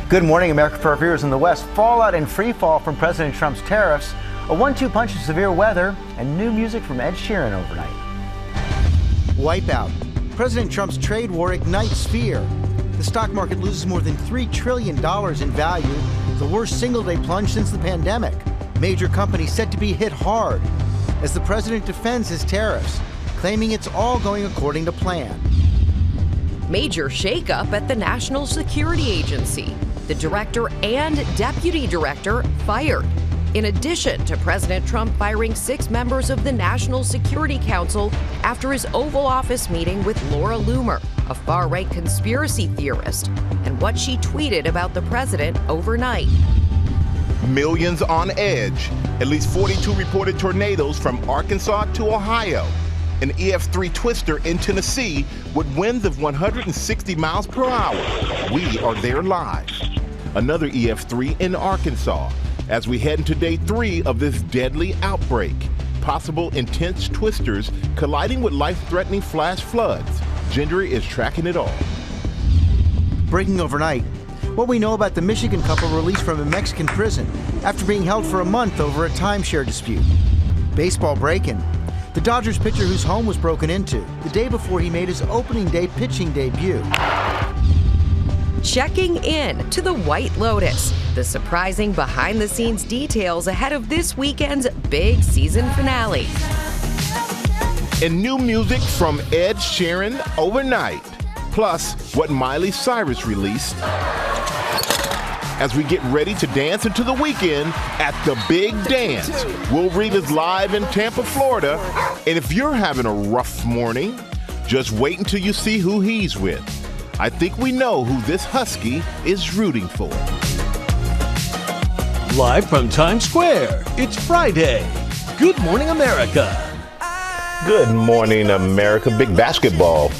Good morning, America. For our viewers in the West, fallout and free fall from President Trump's tariffs, a 1-2 punch of severe weather, and new music from Ed Sheeran overnight. Wipeout. President Trump's trade war ignites fear. The stock market loses more than $3 trillion in value, the worst single-day plunge since the pandemic. Major companies set to be hit hard as the president defends his tariffs, claiming it's all going according to plan. Major shakeup at the National Security Agency. The director and deputy director fired. In addition to President Trump firing 6 members of the National Security Council after his Oval Office meeting with Laura Loomer, a far-right conspiracy theorist, and what she tweeted about the president overnight. Millions on edge. At least 42 reported tornadoes from Arkansas to Ohio. An EF3 twister in Tennessee with winds of 160 miles per hour. We are there live. Another EF3 in Arkansas as we head into day 3 of this deadly outbreak. Possible intense twisters colliding with life-threatening flash floods. Gendry is tracking it all. Breaking overnight, what we know about the Michigan couple released from a Mexican prison after being held for a month over a timeshare dispute. Baseball breaking. The Dodgers pitcher whose home was broken into the day before he made his opening day pitching debut. Checking in to the White Lotus, the surprising behind-the-scenes details ahead of this weekend's big season finale. And new music from Ed Sheeran overnight. Plus, what Miley Cyrus released as we get ready to dance into the weekend at the Big Dance. Will Reed is live in Tampa, Florida. And if you're having a rough morning, just wait until you see who he's with. I think we know who this Husky is rooting for. Live from Times Square, it's Friday. Good morning, America. Good morning, America. Big basketball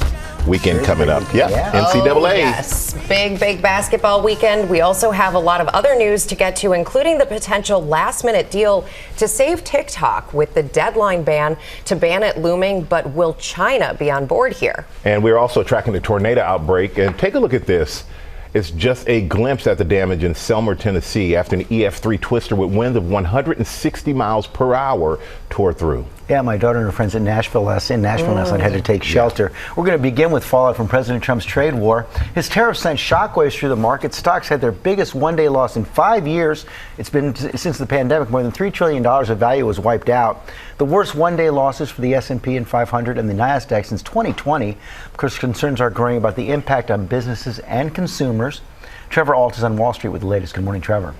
weekend coming up. Yeah, NCAA. Oh, yes, big basketball weekend. We also have a lot of other news to get to, including the potential last-minute deal to save TikTok with the deadline ban to ban it looming. But will China be on board here? And we're also tracking the tornado outbreak. And take a look at this. It's just a glimpse at the damage in Selmer, Tennessee, after an EF3 twister with winds of 160 miles per hour tore through. Yeah, my daughter and her friends in Nashville last night had to take shelter. We're going to begin with fallout from President Trump's trade war. His tariffs sent shockwaves through the market. Stocks had their biggest one-day loss in 5 years. It's been since the pandemic. More than $3 trillion of value was wiped out. The worst one-day losses for the S&P and 500 and the NASDAQ since 2020, because concerns are growing about the impact on businesses and consumers. Trevor Ault is on Wall Street with the latest. Good morning, Trevor.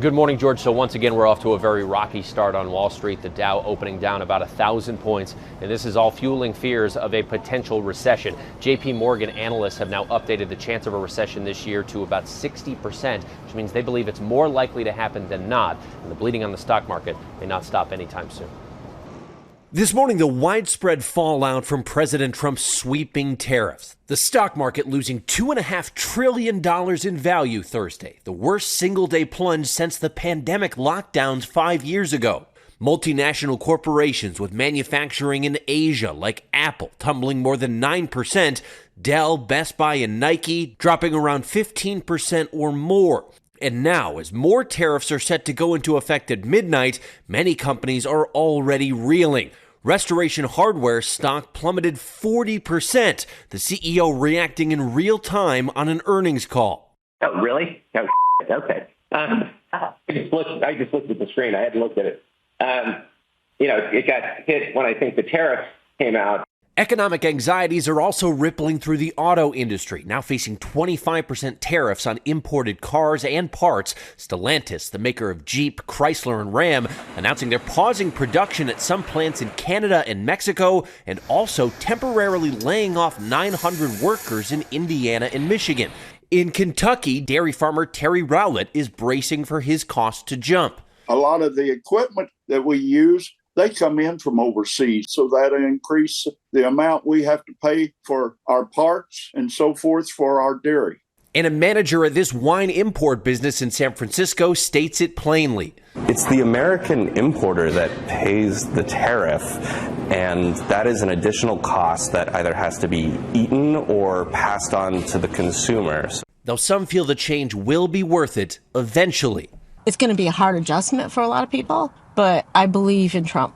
Good morning, George. So once again, we're off to a very rocky start on Wall Street. The Dow opening down about 1,000 points, and this is all fueling fears of a potential recession. JP Morgan analysts have now updated the chance of a recession this year to about 60%, which means they believe it's more likely to happen than not, and the bleeding on the stock market may not stop anytime soon. This morning, the widespread fallout from President Trump's sweeping tariffs. The stock market losing $2.5 trillion in value Thursday, the worst single-day plunge since the pandemic lockdowns 5 years ago. Multinational corporations with manufacturing in Asia, like Apple, tumbling more than 9%, Dell, Best Buy, and Nike dropping around 15% or more. And now, as more tariffs are set to go into effect at midnight, many companies are already reeling. Restoration Hardware stock plummeted 40%, the CEO reacting in real time on an earnings call. Oh, really? Oh, okay. I just looked at the screen. I hadn't looked at it. It got hit when I think the tariffs came out. Economic anxieties are also rippling through the auto industry, now facing 25% tariffs on imported cars and parts. Stellantis, the maker of Jeep, Chrysler, and Ram, announcing they're pausing production at some plants in Canada and Mexico, and also temporarily laying off 900 workers in Indiana and Michigan. In Kentucky, dairy farmer Terry Rowlett is bracing for his costs to jump. A lot of the equipment that we use, they come in from overseas, so that increase the amount we have to pay for our parts and so forth for our dairy. And a manager at this wine import business in San Francisco states it plainly. It's the American importer that pays the tariff, and that is an additional cost that either has to be eaten or passed on to the consumers. though some feel the change will be worth it eventually. It's going to be a hard adjustment for a lot of people, but I believe in Trump.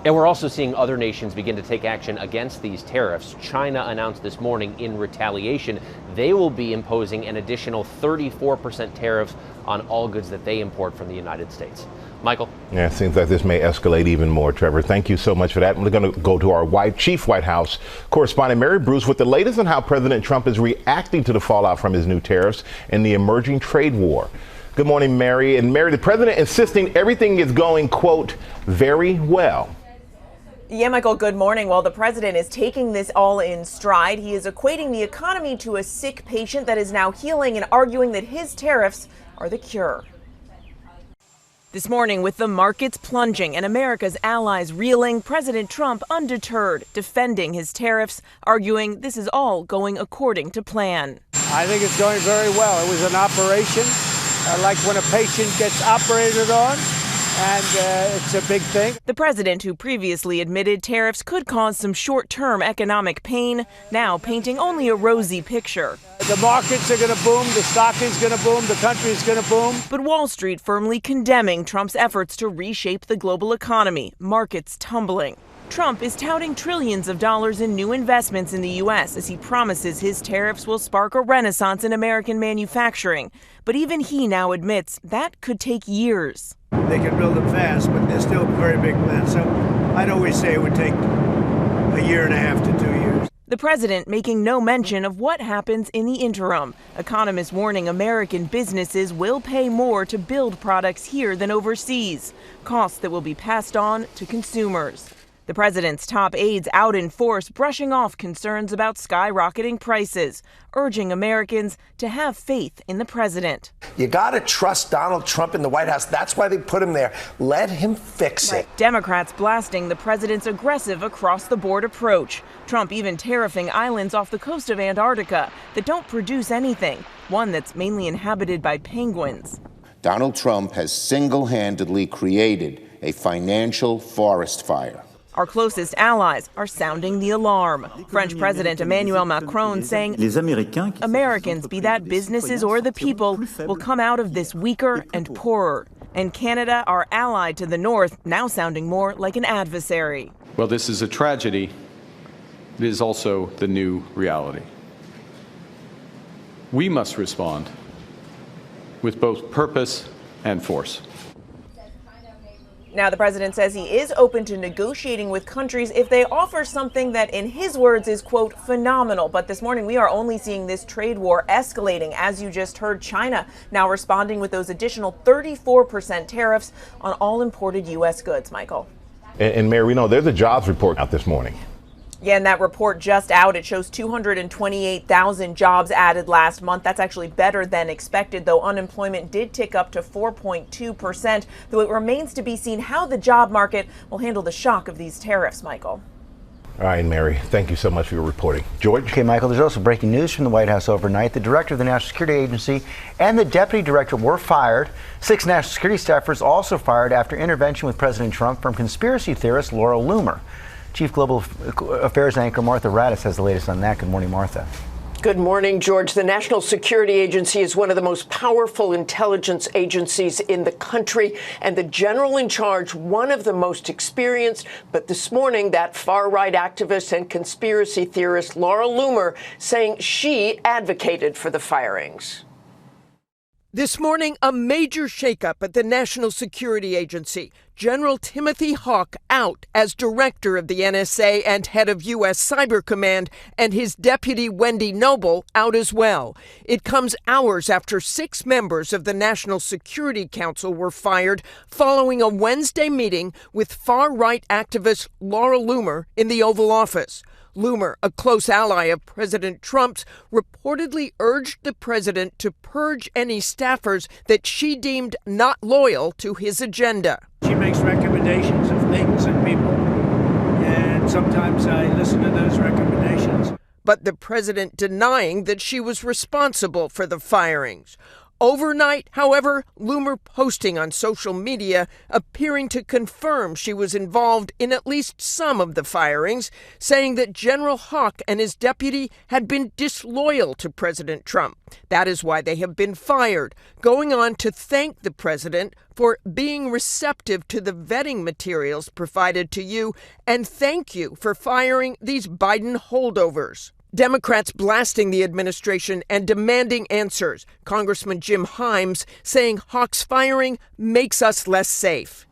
And we're also seeing other nations begin to take action against these tariffs. China announced this morning in retaliation they will be imposing an additional 34% tariffs on all goods that they import from the United States. Michael? Yeah, it seems like this may escalate even more, Trevor. Thank you so much for that. We're going to go to our chief White House correspondent, Mary Bruce, with the latest on how President Trump is reacting to the fallout from his new tariffs and the emerging trade war. Good morning, Mary. And Mary, the president insisting everything is going, quote, very well. Yeah, Michael, good morning. Well, the president is taking this all in stride. He is equating the economy to a sick patient that is now healing and arguing that his tariffs are the cure. This morning, with the markets plunging and America's allies reeling, President Trump undeterred, defending his tariffs, arguing this is all going according to plan. I think it's going very well. It was an operation like when a patient gets operated on. And it's a big thing. The president, who previously admitted tariffs could cause some short-term economic pain, now painting only a rosy picture. The markets are going to boom, the stock is going to boom, the country is going to boom. But Wall Street firmly condemning Trump's efforts to reshape the global economy, markets tumbling. Trump is touting trillions of dollars in new investments in the U.S. as he promises his tariffs will spark a renaissance in American manufacturing. But even he now admits that could take years. They can build them fast, but they're still very big plans. So I'd always say it would take a year and a half to 2 years. The president making no mention of what happens in the interim. Economists warning American businesses will pay more to build products here than overseas, costs that will be passed on to consumers. The president's top aides out in force, brushing off concerns about skyrocketing prices, urging Americans to have faith in the president. You got to trust Donald Trump in the White House. That's why they put him there. Let him fix it. Democrats blasting the president's aggressive across-the-board approach. Trump even tariffing islands off the coast of Antarctica that don't produce anything, one that's mainly inhabited by penguins. Donald Trump has single-handedly created a financial forest fire. Our closest allies are sounding the alarm. French President Emmanuel Macron saying Americans, be that businesses or the people, will come out of this weaker and poorer. And Canada, our ally to the north, now sounding more like an adversary. Well, this is a tragedy. It is also the new reality. We must respond with both purpose and force. Now, the president says he is open to negotiating with countries if they offer something that, in his words, is, quote, phenomenal. But this morning, we are only seeing this trade war escalating. As you just heard, China now responding with those additional 34% tariffs on all imported U.S. goods, Michael. And Mary, we know there's a jobs report out this morning. Yeah, and that report just out, it shows 228,000 jobs added last month. That's actually better than expected, though unemployment did tick up to 4.2%, though it remains to be seen how the job market will handle the shock of these tariffs, Michael. All right, Mary, thank you so much for your reporting. George? Okay, Michael, there's also breaking news from the White House overnight. The director of the National Security Agency and the deputy director were fired. 6 national security staffers also fired after intervention with President Trump from conspiracy theorist Laura Loomer. Chief Global Affairs anchor Martha Raddatz has the latest on that. Good morning, Martha. Good morning, George. The National Security Agency is one of the most powerful intelligence agencies in the country, and the general in charge, one of the most experienced. But this morning, that far-right activist and conspiracy theorist Laura Loomer saying she advocated for the firings. This morning, a major shakeup at the National Security Agency. General Timothy Hawk out as director of the NSA and head of U.S. Cyber Command, and his deputy Wendy Noble out as well. It comes hours after 6 members of the National Security Council were fired following a Wednesday meeting with far-right activist Laura Loomer in the Oval Office. Loomer, a close ally of President Trump's, reportedly urged the president to purge any staffers that she deemed not loyal to his agenda. She makes recommendations of things and people, and sometimes I listen to those recommendations. But the president denying that she was responsible for the firings. Overnight, however, Loomer posting on social media, appearing to confirm she was involved in at least some of the firings, saying that General Hawk and his deputy had been disloyal to President Trump. That is why they have been fired, going on to thank the president for being receptive to the vetting materials provided to you, and thank you for firing these Biden holdovers. Democrats blasting the administration and demanding answers. Congressman Jim Himes saying Hawk's firing makes us less safe.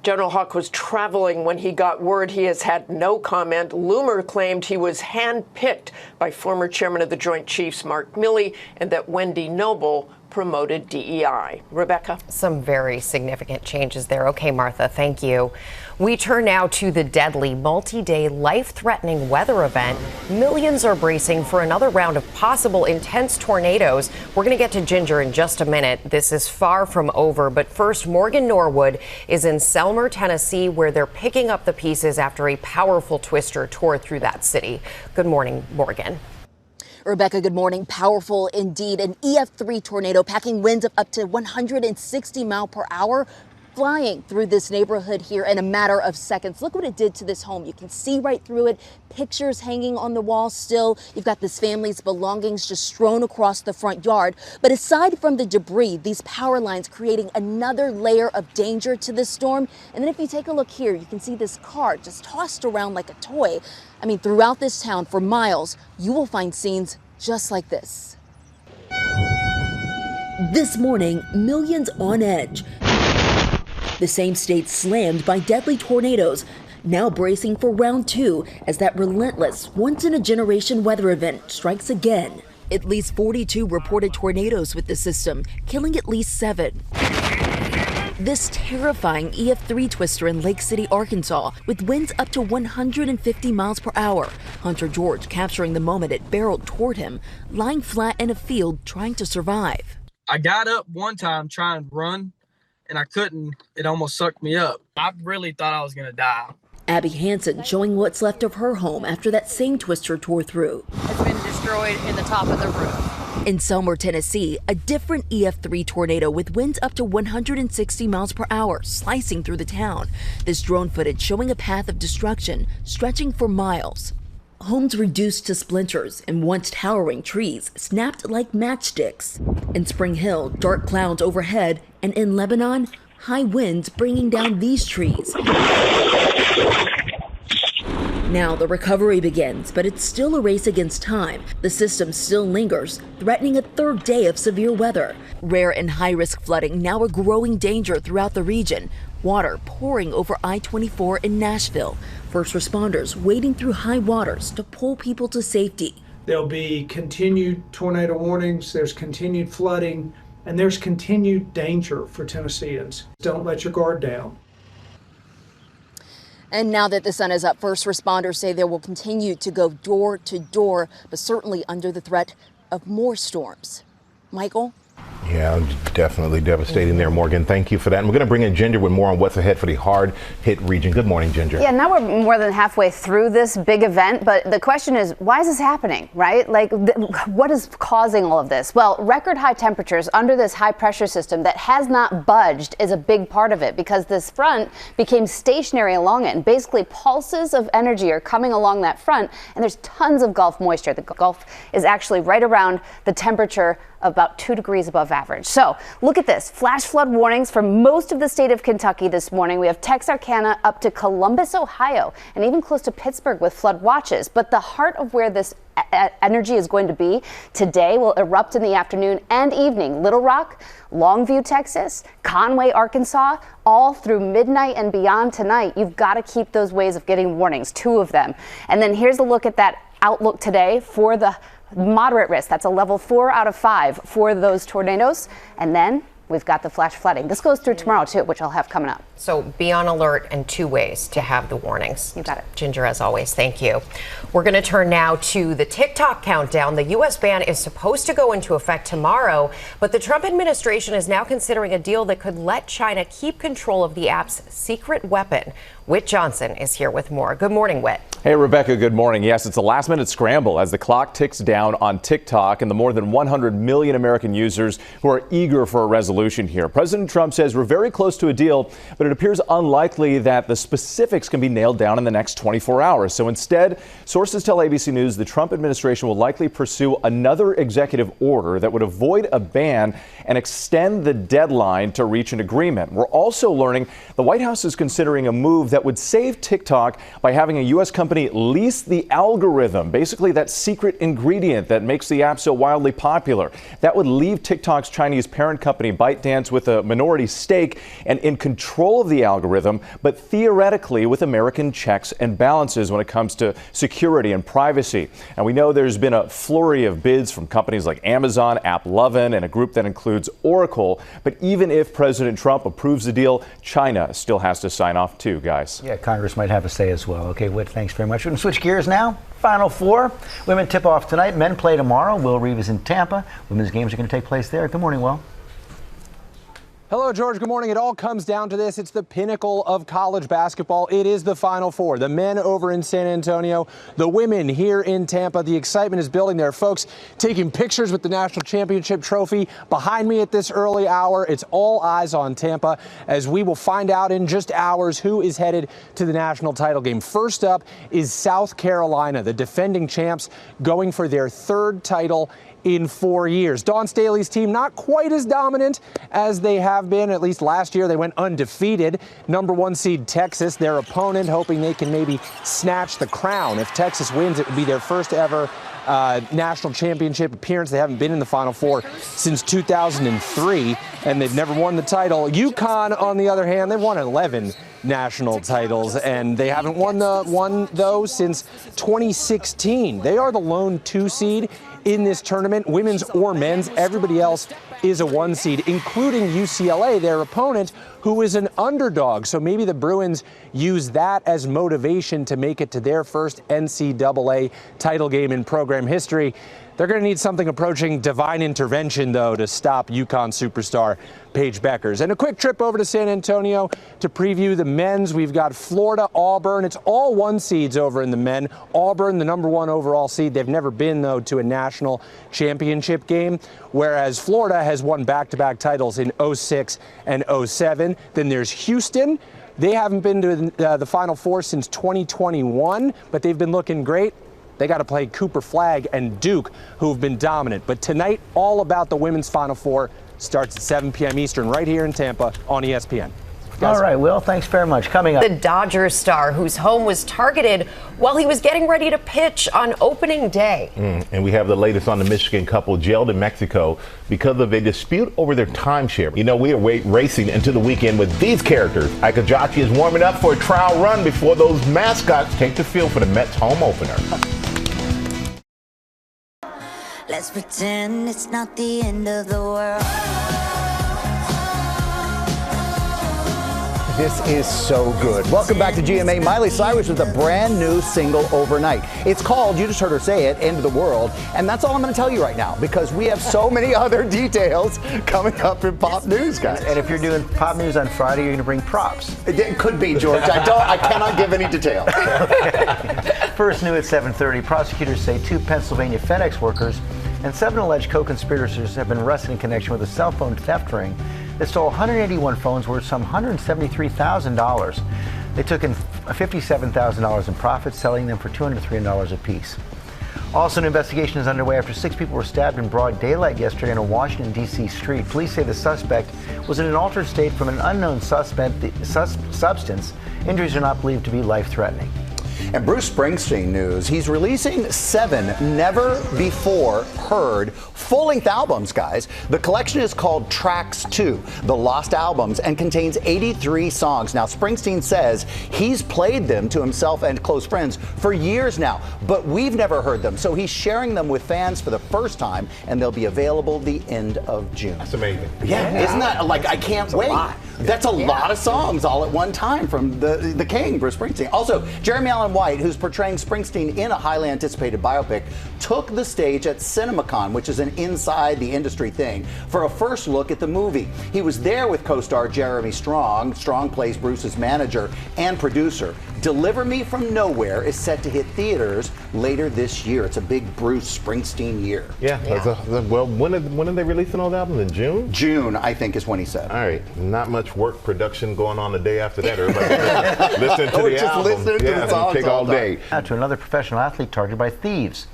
General Hawk was traveling when he got word. He has had no comment. Loomer claimed he was handpicked by former chairman of the Joint Chiefs, Mark Milley, and that Wendy Noble promoted DEI. Rebecca? Some very significant changes there. Okay, Martha, thank you. We turn now to the deadly multi-day life-threatening weather event. Millions are bracing for another round of possible intense tornadoes. We're going to get to Ginger in just a minute. This is far from over. But first, Morgan Norwood is in Selmer, Tennessee, where they're picking up the pieces after a powerful twister tore through that city. Good morning, Morgan. Rebecca, good morning. Powerful indeed. An EF3 tornado packing winds of up to 160 miles per hour flying through this neighborhood here in a matter of seconds. Look what it did to this home. You can see right through it. Pictures hanging on the wall still. You've got this family's belongings just strewn across the front yard. But aside from the debris, these power lines creating another layer of danger to this storm. And then if you take a look here, you can see this car just tossed around like a toy. I mean, throughout this town for miles, you will find scenes just like this. This morning, millions on edge. The same state slammed by deadly tornadoes, now bracing for round two as that relentless, once-in-a-generation weather event strikes again. At least 42 reported tornadoes with the system, killing at least 7. This terrifying EF3 twister in Lake City, Arkansas, with winds up to 150 miles per hour. Hunter George capturing the moment it barreled toward him, lying flat in a field trying to survive. I got up one time trying to run, and I couldn't. It almost sucked me up. I really thought I was going to die. Abby Hansen showing what's left of her home after that same twister tore through. It's been destroyed in the top of the roof. In Selmer, Tennessee, a different EF3 tornado with winds up to 160 miles per hour slicing through the town. This drone footage showing a path of destruction stretching for miles. Homes reduced to splinters and once towering trees snapped like matchsticks. In Spring Hill, dark clouds overhead, and in Lebanon, high winds bringing down these trees. Now the recovery begins, but it's still a race against time. The system still lingers, threatening a third day of severe weather. Rare and high-risk flooding now a growing danger throughout the region. Water pouring over I-24 in Nashville. First responders wading through high waters to pull people to safety. There'll be continued tornado warnings, there's continued flooding, and there's continued danger for Tennesseans. Don't let your guard down. And now that the sun is up, first responders say they will continue to go door to door, but certainly under the threat of more storms. Michael? Yeah, definitely devastating there, Morgan. Thank you for that. And we're going to bring in Ginger with more on what's ahead for the hard-hit region. Good morning, Ginger. Yeah, now we're more than halfway through this big event, but the question is, why is this happening, right? Like, what is causing all of this? Well, record high temperatures under this high pressure system that has not budged is a big part of it, because this front became stationary along it, and basically pulses of energy are coming along that front, and there's tons of Gulf moisture. The Gulf is actually right around the temperature about 2 degrees above average. So look at this. Flash flood warnings for most of the state of Kentucky this morning. We have Texarkana up to Columbus, Ohio, and even close to Pittsburgh with flood watches. But the heart of where this energy is going to be today will erupt in the afternoon and evening. Little Rock, Longview, Texas, Conway, Arkansas, all through midnight and beyond tonight. You've got to keep those ways of getting warnings, 2 of them. And then here's a look at that outlook today for the moderate risk. That's a level 4 out of 5 for those tornadoes. And then we've got the flash flooding. This goes through tomorrow, too, which I'll have coming up. So be on alert, and 2 ways to have the warnings. You got it. Ginger, as always, thank you. We're going to turn now to the TikTok countdown. The U.S. ban is supposed to go into effect tomorrow, but the Trump administration is now considering a deal that could let China keep control of the app's secret weapon. Whit Johnson is here with more. Good morning, Whit. Hey, Rebecca, good morning. Yes, it's a last-minute scramble as the clock ticks down on TikTok and the more than 100 million American users who are eager for a resolution here. President Trump says we're very close to a deal, but it appears unlikely that the specifics can be nailed down in the next 24 hours. So instead, sources tell ABC News the Trump administration will likely pursue another executive order that would avoid a ban and extend the deadline to reach an agreement. We're also learning the White House is considering a move that would save TikTok by having a U.S. company lease the algorithm, basically that secret ingredient that makes the app so wildly popular. That would leave TikTok's Chinese parent company ByteDance with a minority stake and in control of the algorithm, but theoretically with American checks and balances when it comes to security and privacy. And we know there's been a flurry of bids from companies like Amazon, AppLovin, and a group that includes Oracle. But even if President Trump approves the deal, China still has to sign off too, guys. Yeah, Congress might have a say as well. Okay, Whit, thanks very much. We're going to switch gears now. Final four. Women tip off tonight. Men play tomorrow. Will Reeve is in Tampa. Women's games are going to take place there. Good morning, Will. Hello, George. Good morning. It all comes down to this. It's the pinnacle of college basketball. It is the Final Four. The men over in San Antonio, the women here in Tampa. The excitement is building there. Folks taking pictures with the national championship trophy behind me at this early hour. It's all eyes on Tampa as we will find out in just hours who is headed to the national title game. First up is South Carolina, the defending champs, going for their third title in 4 years. Dawn Staley's team not quite as dominant as they have been. At least last year they went undefeated. Number 1 seed Texas, their opponent, hoping they can maybe snatch the crown. If Texas wins, it would be their first ever national championship appearance. They haven't been in the Final Four since 2003, and they've never won the title. UConn, on the other hand, they've won 11 national titles, and they haven't won those since 2016. They are the lone 2 seed in this tournament, women's or men's. Everybody else is a 1 seed, including UCLA, their opponent, who is an underdog. So maybe the Bruins use that as motivation to make it to their first NCAA title game in program history. They're going to need something approaching divine intervention, though, to stop UConn superstar Paige Beckers. And a quick trip over to San Antonio to preview the men's. We've got Florida, Auburn. It's all 1 seeds over in the men. Auburn, the number 1 overall seed. They've never been, though, to a national championship game, whereas Florida has won back-to-back titles in 06 and 07. Then there's Houston. They haven't been to the Final Four since 2021, but they've been looking great. They got to play Cooper Flagg and Duke, who've been dominant. But tonight, all about the women's Final Four starts at 7 p.m. Eastern right here in Tampa on ESPN. Guys. All right, Will, thanks very much. Coming up, the Dodgers star whose home was targeted while he was getting ready to pitch on opening day. And we have the latest on the Michigan couple jailed in Mexico because of a dispute over their timeshare. You know, we are racing into the weekend with these characters. Ike Ajachi is warming up for a trial run before those mascots take the field for the Mets home opener. Let's pretend it's not the end of the world. This is so good. Welcome back to GMA. Miley Cyrus with a brand new single, Overnight. It's called, you just heard her say it, End of the World. And that's all I'm going to tell you right now because we have so many other details coming up in pop news, guys. And if you're doing pop news on Friday, you're going to bring props. It could be, George. I cannot give any details. First new at 7:30, prosecutors say 2 Pennsylvania FedEx workers and 7 alleged co-conspirators have been arrested in connection with a cell phone theft ring that stole 181 phones worth some $173,000. They took in $57,000 in profits, selling them for $203 apiece. Also, an investigation is underway after 6 people were stabbed in broad daylight yesterday on a Washington, D.C. street. Police say the suspect was in an altered state from an unknown substance. Injuries are not believed to be life-threatening. And Bruce Springsteen news. He's releasing 7 never-before-heard full-length albums, guys. The collection is called Tracks 2, The Lost Albums, and contains 83 songs. Now, Springsteen says he's played them to himself and close friends for years now, but we've never heard them. So he's sharing them with fans for the first time, and they'll be available the end of June. That's amazing. Yeah. Isn't that, like, I can't wait. That's a lot of songs all at one time from the king, Bruce Springsteen. Also, Jeremy Allen White, who's portraying Springsteen in a highly anticipated biopic, took the stage at CinemaCon, which is an inside the industry thing, for a first look at the movie. He was there with co-star Jeremy Strong. Strong plays Bruce's manager and producer. Deliver Me From Nowhere is set to hit theaters later this year. It's a big Bruce Springsteen year. Yeah. Well, when are they releasing all the albums? In June? June, I think, is when he said. All right. Not much work production going on the day after that. Everybody listening to the album. Listening to the songs take all day. Now to another professional athlete targeted by thieves.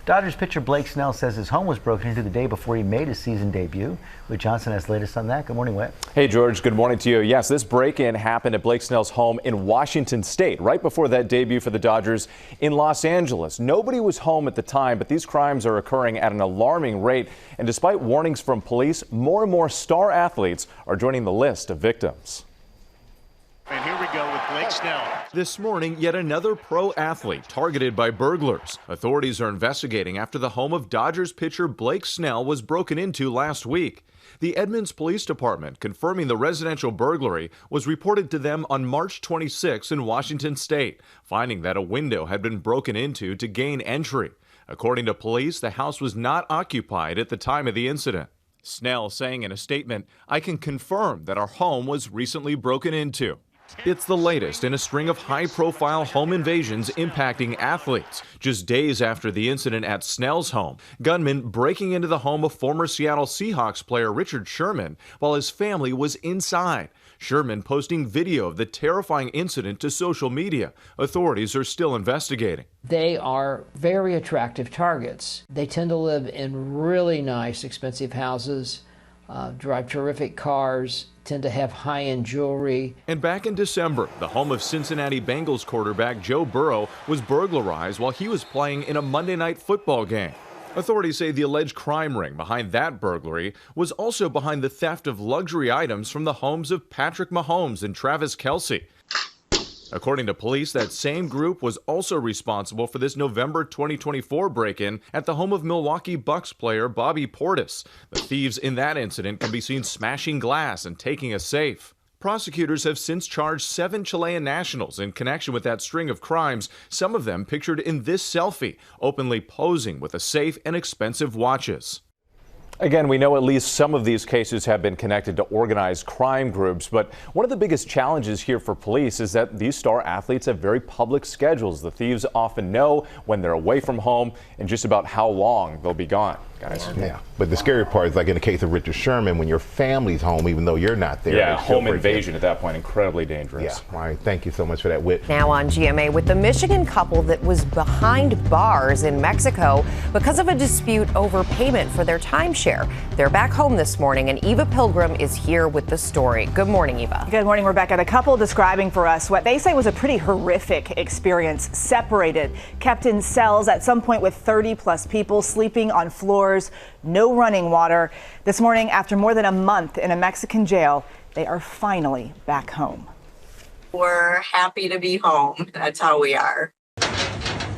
Dodgers pitcher Blake Snell says his home was broken into the day before he made his season debut. Whit Johnson has the latest on that. Good morning, Whit. Hey, George. Good morning to you. Yes, this break-in happened at Blake Snell's home in Washington State, right before that debut for the Dodgers in Los Angeles. Nobody was home at the time, but these crimes are occurring at an alarming rate. And despite warnings from police, more and more star athletes are joining the list of victims. And here we go with Blake Snell. This morning, yet another pro athlete targeted by burglars. Authorities are investigating after the home of Dodgers pitcher Blake Snell was broken into last week. The Edmonds Police Department confirming the residential burglary was reported to them on March 26 in Washington State, finding that a window had been broken into to gain entry. According to police, the house was not occupied at the time of the incident. Snell saying in a statement, "I can confirm that our home was recently broken into." It's the latest in a string of high-profile home invasions impacting athletes. Just days after the incident at Snell's home, gunmen breaking into the home of former Seattle Seahawks player Richard Sherman while his family was inside. Sherman posting video of the terrifying incident to social media. Authorities are still investigating. They are very attractive targets. They tend to live in really nice, expensive houses, drive terrific cars, tend to have high-end jewelry. And back in December, the home of Cincinnati Bengals quarterback Joe Burrow was burglarized while he was playing in a Monday night football game. Authorities say the alleged crime ring behind that burglary was also behind the theft of luxury items from the homes of Patrick Mahomes and Travis Kelce. According to police, that same group was also responsible for this November 2024 break-in at the home of Milwaukee Bucks player Bobby Portis. The thieves in that incident can be seen smashing glass and taking a safe. Prosecutors have since charged 7 Chilean nationals in connection with that string of crimes, some of them pictured in this selfie, openly posing with a safe and expensive watches. Again, we know at least some of these cases have been connected to organized crime groups, but one of the biggest challenges here for police is that these star athletes have very public schedules. The thieves often know when they're away from home and just about how long they'll be gone, guys. Yeah, but the scary part is, like in the case of Richard Sherman, when your family's home, even though you're not there. Yeah, home invasion at that point, incredibly dangerous. Yeah, all right, thank you so much for that, Whit. Now on GMA with the Michigan couple that was behind bars in Mexico because of a dispute over payment for their timeshare. They're back home this morning, and Eva Pilgrim is here with the story. Good morning, Eva. Good morning, Rebecca. The couple describing for us what they say was a pretty horrific experience. Separated, kept in cells at some point with 30-plus people sleeping on floors, no running water. This morning, after more than a month in a Mexican jail, they are finally back home. We're happy to be home. That's how we are.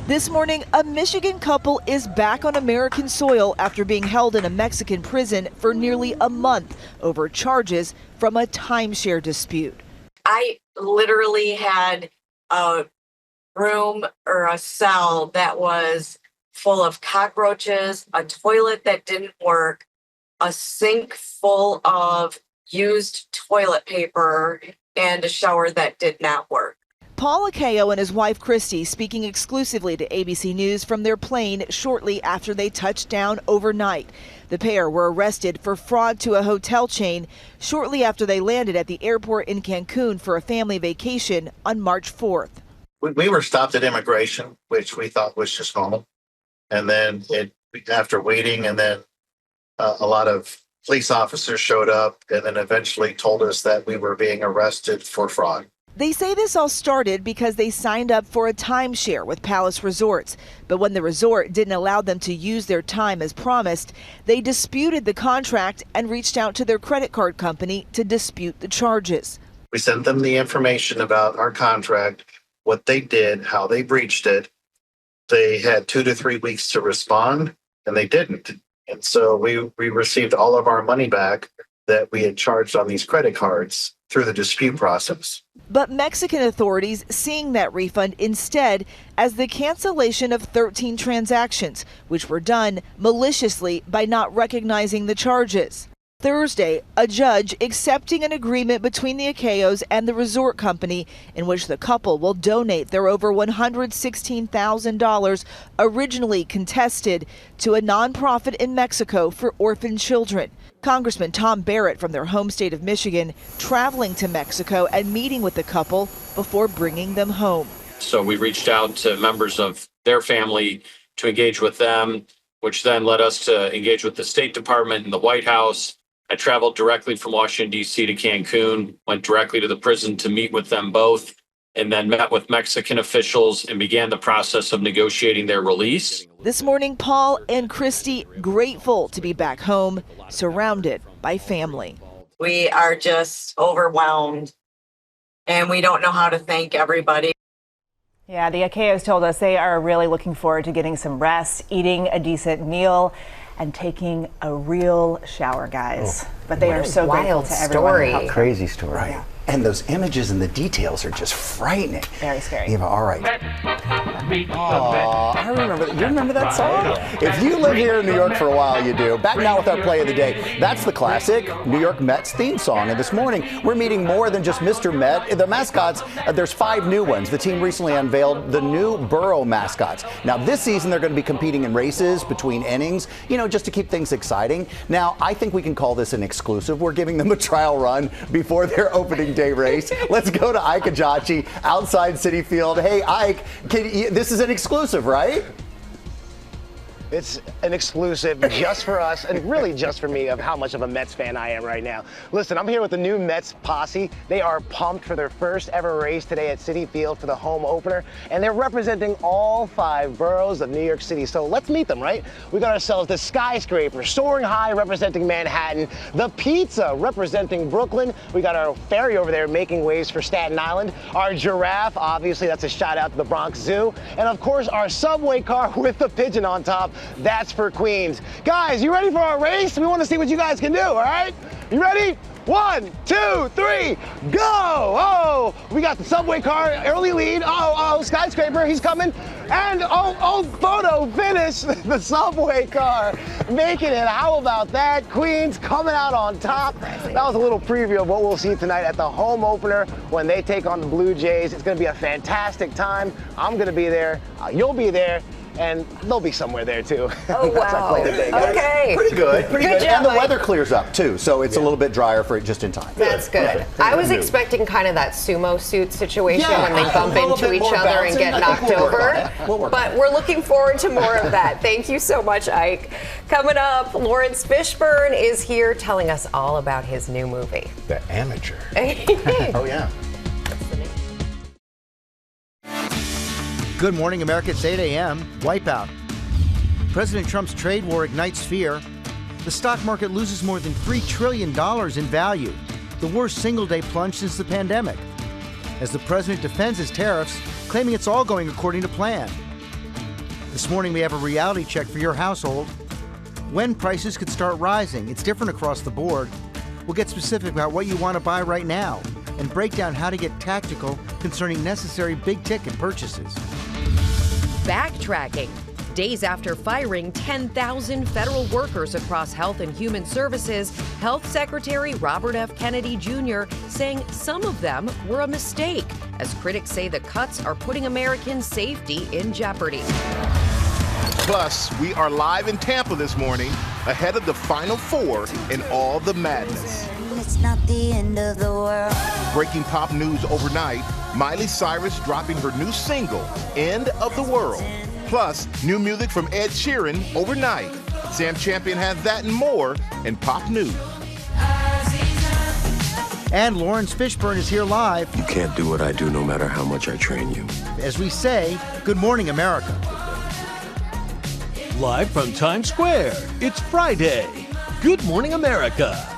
This morning, a Michigan couple is back on American soil after being held in a Mexican prison for nearly a month over charges from a timeshare dispute. I literally had a room or a cell that was full of cockroaches, a toilet that didn't work, a sink full of used toilet paper, and a shower that did not work. Paul Akeo and his wife Christy speaking exclusively to ABC News from their plane shortly after they touched down overnight. The pair were arrested for fraud to a hotel chain shortly after they landed at the airport in Cancun for a family vacation on March 4th. We were stopped at immigration, which we thought was just normal. And then after waiting, and then a lot of police officers showed up and then eventually told us that we were being arrested for fraud. They say this all started because they signed up for a timeshare with Palace Resorts. But when the resort didn't allow them to use their time as promised, they disputed the contract and reached out to their credit card company to dispute the charges. We sent them the information about our contract, what they did, how they breached it. They had 2 to 3 weeks to respond, and they didn't. And so we received all of our money back that we had charged on these credit cards through the dispute process. But Mexican authorities seeing that refund instead as the cancellation of 13 transactions, which were done maliciously by not recognizing the charges. Thursday, a judge accepting an agreement between the Akeos and the resort company in which the couple will donate their over $116,000 originally contested to a nonprofit in Mexico for orphan children. Congressman Tom Barrett from their home state of Michigan traveling to Mexico and meeting with the couple before bringing them home. So we reached out to members of their family to engage with them, which then led us to engage with the State Department and the White House. I traveled directly from Washington, D.C. to Cancun, went directly to the prison to meet with them both, and then met with Mexican officials and began the process of negotiating their release. This morning, Paul and Christy grateful to be back home, surrounded by family. We are just overwhelmed, and we don't know how to thank everybody. Yeah, the Akeos told us they are really looking forward to getting some rest, eating a decent meal, and taking a real shower, guys. But they are so grateful to everyone. Crazy story. Right. Yeah. And those images and the details are just frightening. Very scary. Eva, all right. Oh, I remember. You remember that song? If you live here in New York for a while, you do. Back now with our play of the day. That's the classic New York Mets theme song. And this morning, we're meeting more than just Mr. Met. The mascots, there's 5 new ones. The team recently unveiled the new Borough mascots. Now, this season, they're going to be competing in races between innings, just to keep things exciting. Now, I think we can call this an exclusive. We're giving them a trial run before their opening day race. Let's go to Ike Ajachi outside Citi Field. Hey, Ike, this is an exclusive, right? It's an exclusive just for us and really just for me of how much of a Mets fan I am right now. Listen, I'm here with the new Mets posse. They are pumped for their first ever race today at Citi Field for the home opener, and they're representing all 5 boroughs of New York City. So let's meet them, right? We got ourselves the Skyscraper, soaring high, representing Manhattan, the Pizza, representing Brooklyn. We got our ferry over there making waves for Staten Island, our Giraffe, obviously that's a shout out to the Bronx Zoo, and of course our subway car with the pigeon on top. That's for Queens. Guys, you ready for our race? We want to see what you guys can do, all right? You ready? 1, 2, 3, go! Oh, we got the subway car, early lead. Oh, Skyscraper, he's coming. And photo finish, the subway car making it. How about that? Queens coming out on top. That was a little preview of what we'll see tonight at the home opener when they take on the Blue Jays. It's going to be a fantastic time. I'm going to be there. You'll be there. And they'll be somewhere there too. Oh, wow. Okay. Pretty good. Pretty good. Job, and the Mike. weather clears up too, so it's a little bit drier for it just in time. That's good. I was expecting kind of that sumo suit situation when they bump into each other and get knocked over. But we're looking forward to more of that. Thank you so much, Ike. Coming up, Laurence Fishburne is here telling us all about his new movie. The Amateur. Oh, yeah. Good morning, America. It's 8 a.m. Wipeout. President Trump's trade war ignites fear. The stock market loses more than $3 trillion in value, the worst single-day plunge since the pandemic, as the president defends his tariffs, claiming it's all going according to plan. This morning, we have a reality check for your household. When prices could start rising, it's different across the board. We'll get specific about what you want to buy right now and break down how to get tactical concerning necessary big-ticket purchases. Backtracking. Days after firing 10,000 federal workers across health and human services, Health Secretary Robert F. Kennedy Jr. saying some of them were a mistake, as critics say the cuts are putting Americans' safety in jeopardy. Plus, we are live in Tampa this morning, ahead of the Final Four and all the madness. It's not the end of the world. Breaking pop news overnight, Miley Cyrus dropping her new single, End of the World. Plus, new music from Ed Sheeran overnight. Sam Champion has that and more in pop news. And Laurence Fishburne is here live. You can't do what I do no matter how much I train you. As we say, good morning, America. Live from Times Square, it's Friday. Good morning, America.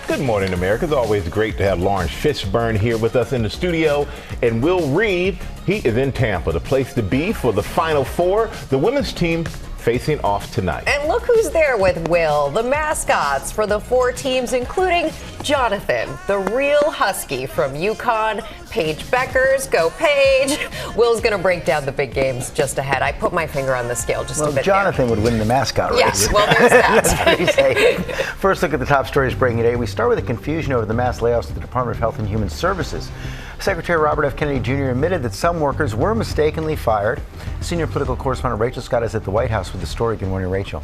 Good morning, America. It's always great to have Laurence Fishburne here with us in the studio. And Will Reed, he is in Tampa, the place to be for the Final Four. The women's team facing off tonight. And look who's there with Will, the mascots for the 4 teams, including Jonathan, the real Husky from UConn. Paige Beckers, go Paige. Will's going to break down the big games just ahead. I put my finger on the scale just a bit. Jonathan would win the mascot race. Yes, well, there's that. That's pretty safe. First look at the top stories breaking today. We start with the confusion over the mass layoffs at the Department of Health and Human Services. Secretary Robert F. Kennedy Jr. admitted that some workers were mistakenly fired. Senior political correspondent Rachel Scott is at the White House with the story. Good morning, Rachel.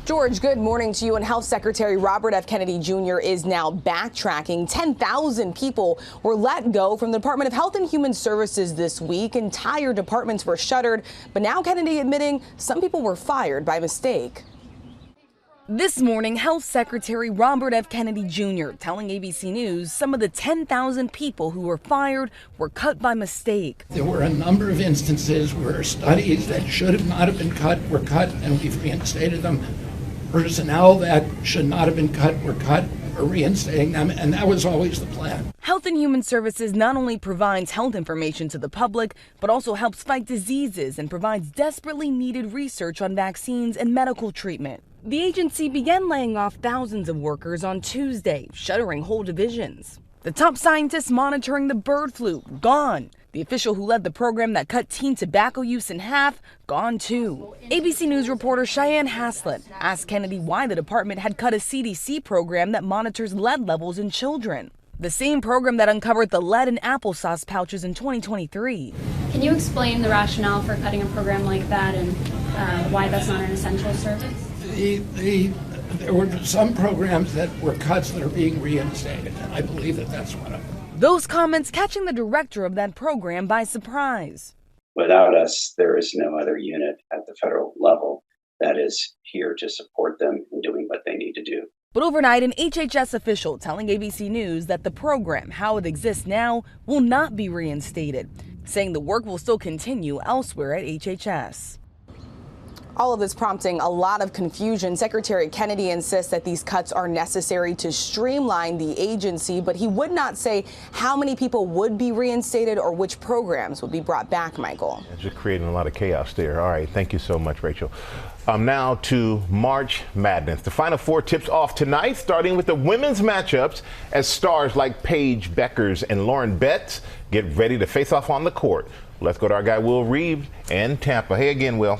George, good morning to you. And Health Secretary Robert F. Kennedy Jr. is now backtracking. 10,000 people were let go from the Department of Health and Human Services this week. Entire departments were shuttered. But now Kennedy admitting some people were fired by mistake. This morning, Health Secretary Robert F. Kennedy Jr. telling ABC News some of the 10,000 people who were fired were cut by mistake. There were a number of instances where studies that should have not have been cut were cut, and we've reinstated them. Personnel that should not have been cut were cut. We're reinstating them, and that was always the plan. Health and Human Services not only provides health information to the public, but also helps fight diseases and provides desperately needed research on vaccines and medical treatment. The agency began laying off thousands of workers on Tuesday, shuttering whole divisions. The top scientists monitoring the bird flu, gone. The official who led the program that cut teen tobacco use in half, gone too. ABC News reporter Cheyenne Haslett asked Kennedy why the department had cut a CDC program that monitors lead levels in children. The same program that uncovered the lead in applesauce pouches in 2023. Can you explain the rationale for cutting a program like that and why that's not an essential service? There were some programs that were cuts that are being reinstated, and I believe that that's one of them. Those comments catching the director of that program by surprise. Without us, there is no other unit at the federal level that is here to support them in doing what they need to do. But overnight, an HHS official telling ABC News that the program, how it exists now, will not be reinstated, saying the work will still continue elsewhere at HHS. All of this prompting a lot of confusion. Secretary Kennedy insists that these cuts are necessary to streamline the agency, but he would not say how many people would be reinstated or which programs would be brought back, Michael. Just creating a lot of chaos there. All right, thank you so much, Rachel. Now to March Madness. The Final Four tips off tonight, starting with the women's matchups as stars like Paige Beckers and Lauren Betts get ready to face off on the court. Let's go to our guy, Will Reeves in Tampa. Hey again, Will.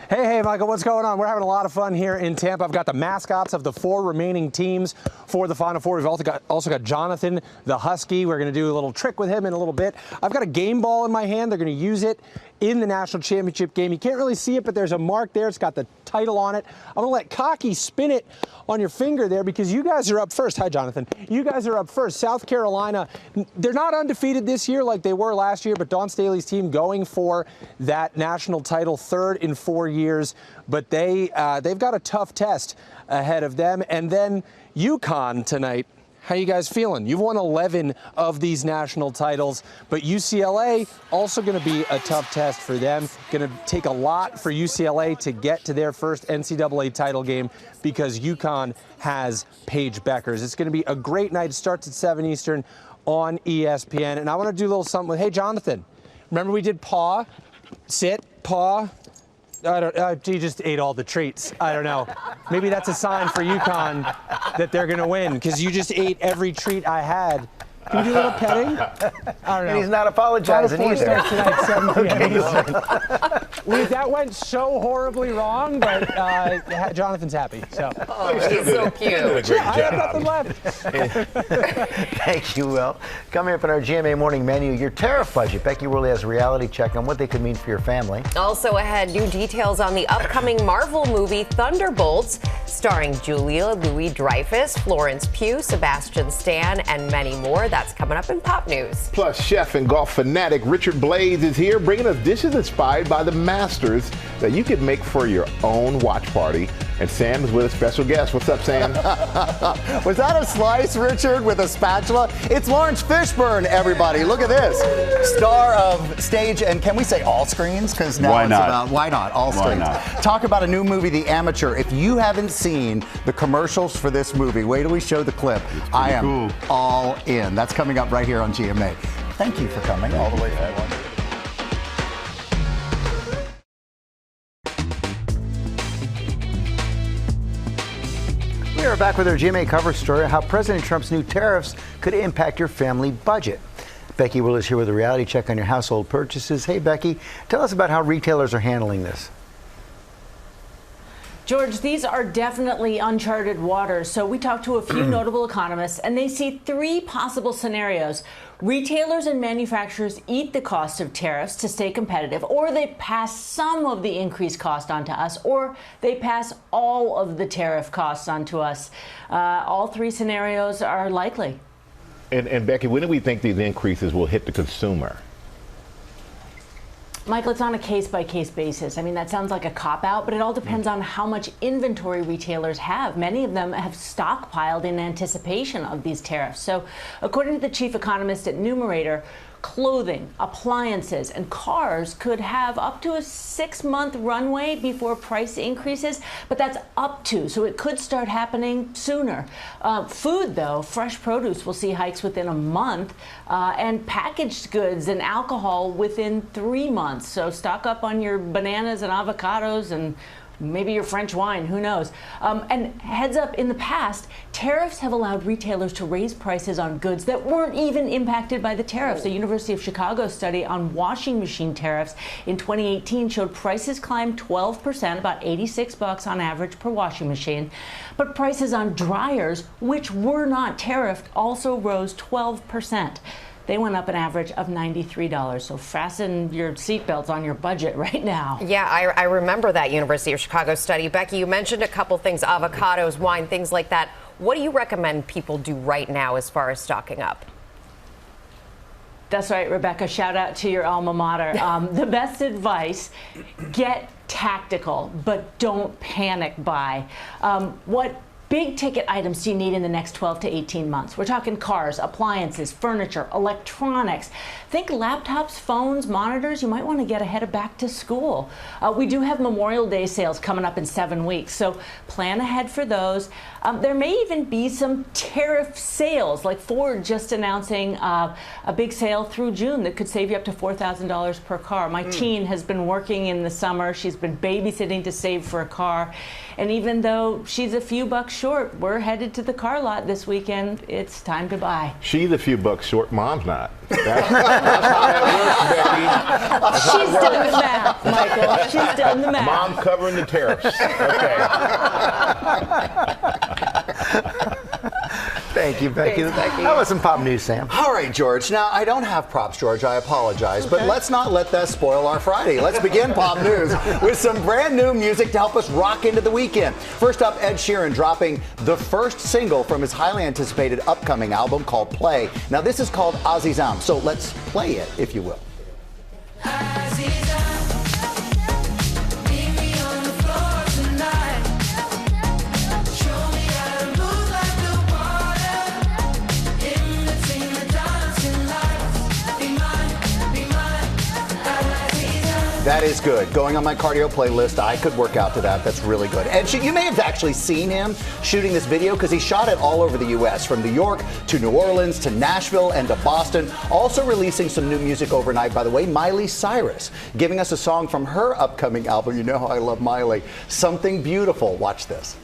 Hey, Michael, what's going on? We're having a lot of fun here in Tampa. I've got the mascots of the 4 remaining teams for the Final Four. We've also got Jonathan, the Husky. We're going to do a little trick with him in a little bit. I've got a game ball in my hand. They're going to use it in the national championship game. You can't really see it, but there's a mark there. It's got the title on it. I'm going to let Cocky spin it on your finger there because you guys are up first. Hi, Jonathan. You guys are up first. South Carolina, they're not undefeated this year like they were last year, but Dawn Staley's team going for that national title, 3rd in 4 years. But they've got a tough test ahead of them. And then UConn tonight. How you guys feeling? You've won 11 of these national titles, but UCLA also going to be a tough test for them. Going to take a lot for UCLA to get to their first NCAA title game because UConn has Paige Beckers. It's going to be a great night. It starts at 7 Eastern on ESPN. And I want to do a little something with, hey, Jonathan, remember we did paw, sit, paw? He just ate all the treats. I don't know. Maybe that's a sign for UConn that they're going to win because you just ate every treat I had. Can you do a little petting? I don't know. And he's not apologizing either. Starts tonight, 7 p.m. That went so horribly wrong, but Jonathan's happy. So. Oh, he's so cute. I have nothing left. Thank you, Will. Coming up in our GMA morning menu, your tariff budget. Becky Worley has a reality check on what they could mean for your family. Also ahead, new details on the upcoming Marvel movie Thunderbolts, starring Julia Louis-Dreyfus, Florence Pugh, Sebastian Stan, and many more. That's coming up in Pop News. Plus, chef and golf fanatic Richard Blades is here bringing us dishes inspired by the masters that you could make for your own watch party. And Sam is with a special guest. What's up, Sam? Was that a slice, Richard, with a spatula? It's Laurence Fishburne, everybody. Look at this. Star of stage, and can we say all screens? Because now why it's not? about, why not? All screens. Why not? Talk about a new movie, The Amateur. If you haven't seen the commercials for this movie, wait till we show the clip. I am all in. That's coming up right here on GMA. Thank you for coming all the way from London. We are back with our GMA cover story, how President Trump's new tariffs could impact your family budget. Becky Worley is here with a reality check on your household purchases. Hey, Becky, tell us about how retailers are handling this. George, these are definitely uncharted waters. So we talked to a few notable economists, and they see three possible scenarios. Retailers and manufacturers eat the cost of tariffs to stay competitive, or they pass some of the increased cost onto us, or they pass all of the tariff costs onto us. All three scenarios are likely. And Becky, when do we think these increases will hit the consumer? Michael, it's on a case-by-case basis. I mean, that sounds like a cop-out, but it all depends on how much inventory retailers have. Many of them have stockpiled in anticipation of these tariffs. So, according to the chief economist at Numerator, clothing, appliances, and cars could have up to a 6-month runway before price increases, but that's up to, so it could start happening sooner. Food, though, fresh produce will see hikes within a month, and packaged goods and alcohol within 3 months. So stock up on your bananas and avocados and maybe your French wine, who knows? And heads up, in the past, tariffs have allowed retailers to raise prices on goods that weren't even impacted by the tariffs. The University of Chicago study on washing machine tariffs in 2018 showed prices climbed 12%, about $86 on average per washing machine. But prices on dryers, which were not tariffed, also rose 12%. They went up an average of $93. So fasten your seatbelts on your budget right now. Yeah, I remember that University of Chicago study. Becky, you mentioned a couple things, avocados, wine, things like that. What do you recommend people do right now as far as stocking up? That's right, Rebecca. Shout out to your alma mater. The best advice, get tactical, but don't panic buy. What big ticket items do you need in the next 12 to 18 months? We're talking cars, appliances, furniture, electronics. Think laptops, phones, monitors. You might want to get ahead of back to school. We do have Memorial Day sales coming up in 7 weeks, so plan ahead for those. There may even be some tariff sales, like Ford just announcing a big sale through June that could save you up to $4,000 per car. My teen has been working in the summer. She's been babysitting to save for a car. And even though she's a few bucks short, we're headed to the car lot this weekend. It's time to buy. She's a few bucks short. Mom's not. That's how that works, Becky. She's done the math, Michael. She's done the math. Mom covering the tariffs. Okay. Thank you, Becky. Thanks, Becky. How about some pop news, Sam? All right, George. Now, I don't have props, George. I apologize. But let's not let that spoil our Friday. Let's begin pop news with some brand new music to help us rock into the weekend. First up, Ed Sheeran dropping the first single from his highly anticipated upcoming album called Play. Now, this is called Azizam. So let's play it, if you will. That is good. Going on my cardio playlist, I could work out to that. That's really good. And you may have actually seen him shooting this video because he shot it all over the U.S., from New York to New Orleans to Nashville and to Boston. Also releasing some new music overnight, by the way, Miley Cyrus, giving us a song from her upcoming album. You know how I love Miley. Something Beautiful. Watch this.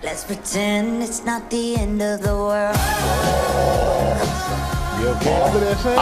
Let's pretend it's not the end of the world. You okay over there, Sam?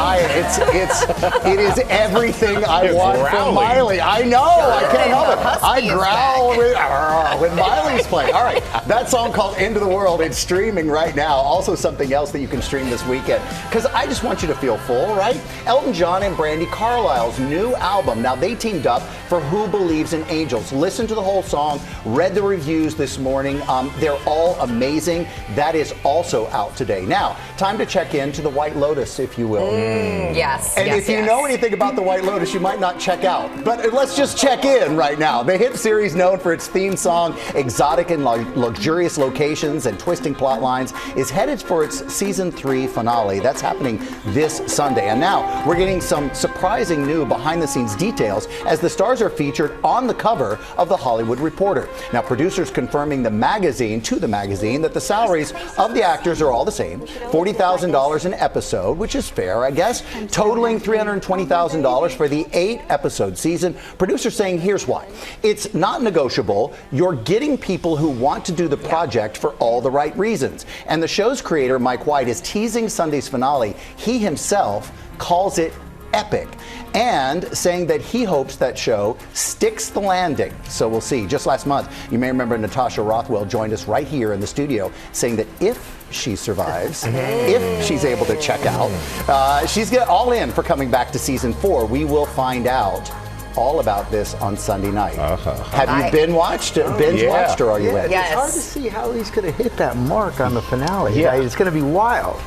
It is everything I want from Miley. I know. I can't help it. I growl when Miley's playing. All right. That song called End of the World, it's streaming right now. Also something else that you can stream this weekend. Because I just want you to feel full, right? Elton John and Brandi Carlile's new album. Now, they teamed up for Who Believes in Angels. Listen to the whole song. Read the reviews this morning. They're all amazing. That is also out today. Now, time to check in to the White Lotus, if you will. Yes. And if you know anything about the White Lotus, you might not check out. But let's just check in right now. The hit series, known for its theme song, exotic and luxurious locations and twisting plot lines, is headed for its season 3 finale. That's happening this Sunday. And now we're getting some surprising new behind-the-scenes details as the stars are featured on the cover of The Hollywood Reporter. Now, producers confirming to the magazine that the salaries of the actors are all the same, $40,000 an episode. episode, which is fair, I guess, totaling $320,000 for the 8-episode season. Producers saying here's why. It's not negotiable. You're getting people who want to do the project for all the right reasons. And the show's creator, Mike White, is teasing Sunday's finale. He himself calls it epic, and saying that he hopes that show sticks the landing. So we'll see. Just last month, you may remember Natasha Rothwell joined us right here in the studio saying that if she survives, if she's able to check out, she's all in for coming back to season 4. We will find out all about this on Sunday night. Have you binge watched, or are you in? It's hard to see how he's going to hit that mark on the finale. Yeah, it's going to be wild.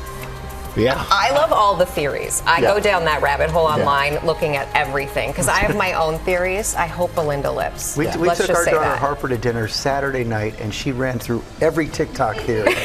Yeah. I love all the theories. I go down that rabbit hole online looking at everything because I have my own theories. I hope Belinda lives. We took our daughter Harper to dinner Saturday night, and she ran through every TikTok theory.